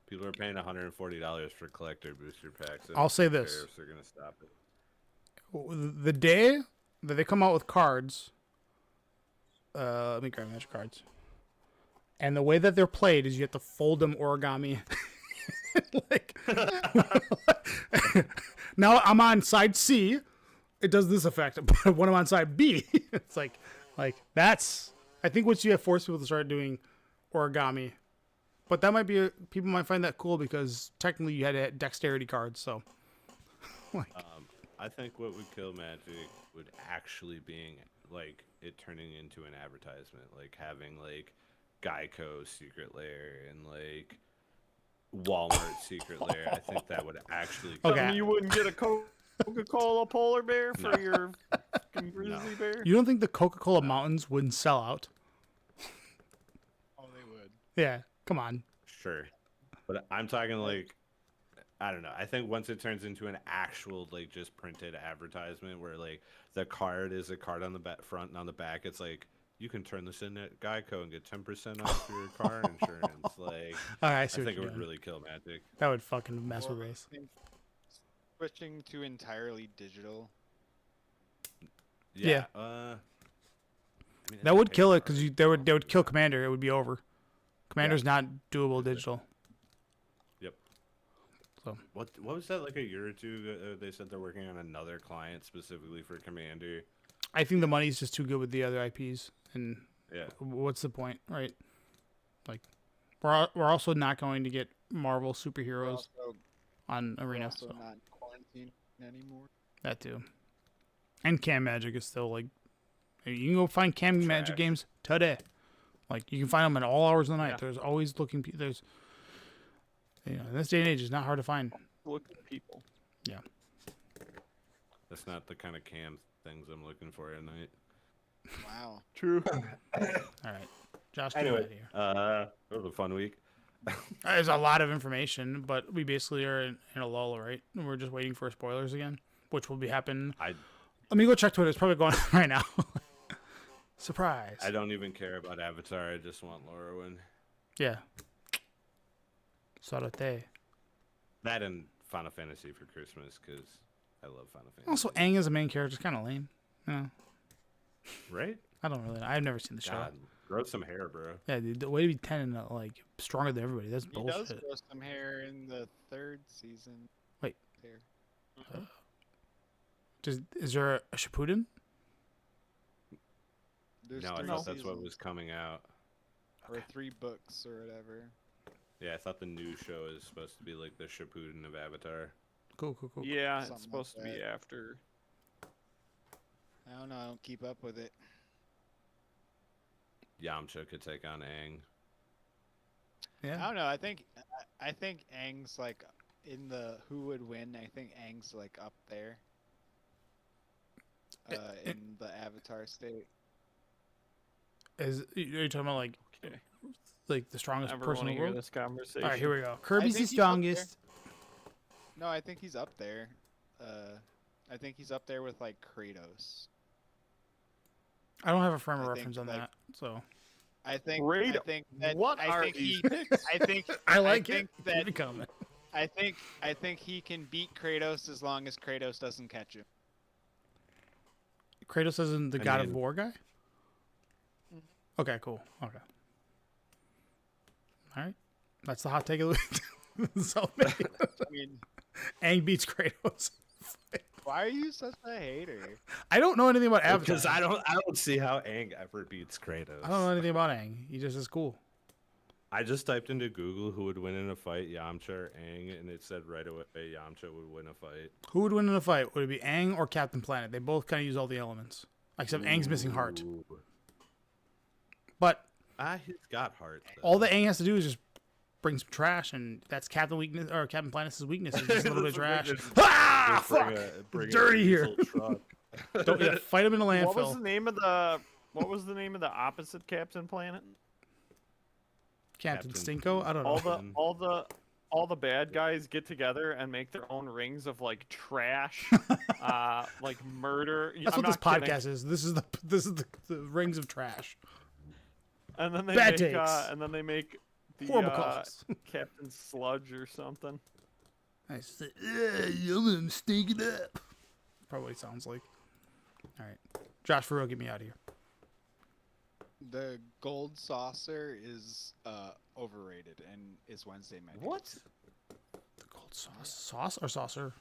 Speaker 1: People are paying $140 for collector booster packs. and
Speaker 2: I'll say this.
Speaker 1: Tariffs are gonna stop it.
Speaker 2: The day that they come out with cards, let me grab magic cards. And the way that they're played is you have to fold them origami. Like, now I'm on side C, it does this effect. But when I'm on side B, it's like that's. I think once you have forced people to start doing origami, but that might be people might find that cool because technically you had dexterity cards. So, like,
Speaker 1: I think what would kill Magic would actually being like it turning into an advertisement, like having like Geico Secret Lair and like Walmart Secret Lair. I think that would actually.
Speaker 2: Okay.
Speaker 4: Something you wouldn't get a Coca-Cola polar bear for your fucking grizzly bear?
Speaker 2: you don't think the Coca-Cola Mountains wouldn't sell out?
Speaker 3: Oh, they would.
Speaker 2: Yeah, come on.
Speaker 1: Sure, but I'm talking like I don't know. I think once it turns into an actual like just printed advertisement where like the card is a card on the front and on the back, it's like you can turn this in at Geico and get 10% off your car insurance. Like,
Speaker 2: All right,
Speaker 1: I
Speaker 2: I see what
Speaker 1: think it
Speaker 2: you're
Speaker 1: would
Speaker 2: doing.
Speaker 1: really kill Magic.
Speaker 2: That would fucking mess with
Speaker 3: Or
Speaker 2: race.
Speaker 3: I think switching to entirely digital.
Speaker 2: Yeah.
Speaker 1: I mean,
Speaker 2: That would kill it because they would kill Commander. It would be over. Commander's not doable digital.
Speaker 1: Yep.
Speaker 2: So
Speaker 1: What was that like a year or two? They said they're working on another client specifically for Commander.
Speaker 2: I think the money's just too good with the other IPs, and
Speaker 1: Yeah.
Speaker 2: what's the point, right? Like, we're also not going to get Marvel
Speaker 3: We're
Speaker 2: superheroes
Speaker 3: also,
Speaker 2: on
Speaker 3: we're
Speaker 2: Arena,
Speaker 3: also
Speaker 2: so
Speaker 3: not quarantined anymore.
Speaker 2: that too. And Cam Magic is still like, you can go find Cam Magic
Speaker 1: Trash.
Speaker 2: games today. Like, you can find them at all hours of the night.
Speaker 4: Yeah.
Speaker 2: There's always there's, in this day and age, it's not hard to find.
Speaker 4: Look at people.
Speaker 2: Yeah.
Speaker 1: That's not the kind of cam things I'm looking for at night.
Speaker 3: Wow.
Speaker 4: True.
Speaker 2: All right, Josh, get
Speaker 1: Anyway,
Speaker 2: out of here.
Speaker 1: it was a fun week.
Speaker 2: There's a lot of information, but we basically are in a lull, right? And we're just waiting for spoilers again, which will be happening. Let me go check Twitter. It's probably going on right now. Surprise.
Speaker 1: I don't even care about Avatar. I just want Lorwyn.
Speaker 2: Yeah. Sorate.
Speaker 1: That and Final Fantasy for Christmas because I love Final Fantasy.
Speaker 2: Also, Aang as a main character is kind of lame. No,
Speaker 1: Right?
Speaker 2: I don't really. I've never seen the show.
Speaker 1: God, grow some hair, bro.
Speaker 2: Yeah, dude, the way to be 10 and like stronger than everybody. That's
Speaker 3: He does
Speaker 2: bullshit.
Speaker 3: grow some hair in the 3rd season.
Speaker 2: Wait.
Speaker 3: There.
Speaker 2: Is there a Shippuden?
Speaker 3: There's
Speaker 1: No, I
Speaker 3: 3
Speaker 1: thought that's what
Speaker 3: seasons,
Speaker 1: was coming out.
Speaker 3: or 3 books or whatever.
Speaker 1: Yeah, I thought the new show is supposed to be like the Shippuden of Avatar.
Speaker 2: Cool.
Speaker 4: Yeah,
Speaker 3: Something
Speaker 4: it's supposed
Speaker 3: like
Speaker 4: to be
Speaker 3: that.
Speaker 4: after.
Speaker 3: I don't know. I don't keep up with it.
Speaker 1: Yamcha could take on Aang.
Speaker 3: I
Speaker 2: Yeah.
Speaker 3: don't know. I think Aang's like in the who would win. I think Aang's like up there. in the Avatar state.
Speaker 2: Are you talking about
Speaker 4: Okay.
Speaker 2: like the strongest
Speaker 4: Never
Speaker 2: person
Speaker 4: want
Speaker 2: in
Speaker 4: to
Speaker 2: the
Speaker 4: hear
Speaker 2: world?
Speaker 4: this conversation.
Speaker 2: All right, here we go. Kirby's the
Speaker 3: think he's up there.
Speaker 2: strongest.
Speaker 3: No, I think he's up there. I think he's up there with like Kratos.
Speaker 2: I don't have a frame of
Speaker 3: I think,
Speaker 2: reference on
Speaker 3: like-
Speaker 2: that, so
Speaker 3: I think.
Speaker 4: Kratos.
Speaker 3: I think that.
Speaker 4: What
Speaker 3: I
Speaker 4: are
Speaker 3: think
Speaker 4: these
Speaker 3: he.
Speaker 4: picks?
Speaker 3: I think.
Speaker 2: I like
Speaker 3: think
Speaker 2: it.
Speaker 3: that.
Speaker 2: Keep it coming.
Speaker 3: I think he can beat Kratos as long as Kratos doesn't catch him.
Speaker 2: Kratos isn't the
Speaker 1: I
Speaker 2: God of
Speaker 1: mean-
Speaker 2: War guy? Okay, cool. Okay. All right. That's the hot take of the week. So
Speaker 3: I mean,
Speaker 2: Aang beats Kratos.
Speaker 3: why are you such a hater?
Speaker 2: I don't know anything about Avatar.
Speaker 1: Because I don't see how Aang ever beats Kratos.
Speaker 2: I don't know anything about Aang. He just is cool.
Speaker 1: I just typed into Google who would win in a fight, Yamcha or Aang, and it said right away Yamcha would win a fight.
Speaker 2: Who would win in a fight? Would it be Aang or Captain Planet? They both kind of use all the elements. Except Aang's missing heart.
Speaker 1: Ooh.
Speaker 2: But
Speaker 1: He's got heart. Though.
Speaker 2: all that Aang has to do is just bring some trash, and that's Captain Weakness or Captain Planet's weakness. Is just a little bit of trash. Ah,
Speaker 1: Just bring
Speaker 2: fuck!
Speaker 1: bring
Speaker 2: Dirty here.
Speaker 1: diesel truck.
Speaker 2: Don't fight him in a landfill.
Speaker 4: What was the name of the? What was the name of the opposite Captain Planet?
Speaker 2: Captain
Speaker 1: Captain
Speaker 2: Stinko? I don't know.
Speaker 4: All the bad guys get together and make their own rings of like trash, like murder.
Speaker 2: That's
Speaker 4: I'm
Speaker 2: what this
Speaker 4: not kidding.
Speaker 2: podcast is. This is the rings of trash.
Speaker 4: And then they
Speaker 2: Bad
Speaker 4: make,
Speaker 2: takes.
Speaker 4: and then they make the
Speaker 2: Horrible calls.
Speaker 4: Captain Sludge or something.
Speaker 2: I said, I'm gonna stink it up. Probably what it sounds like. All right, Josh, for real, get me out of here.
Speaker 3: The gold saucer is overrated and is Wednesday magic.
Speaker 1: What?
Speaker 2: The gold sauce or saucer?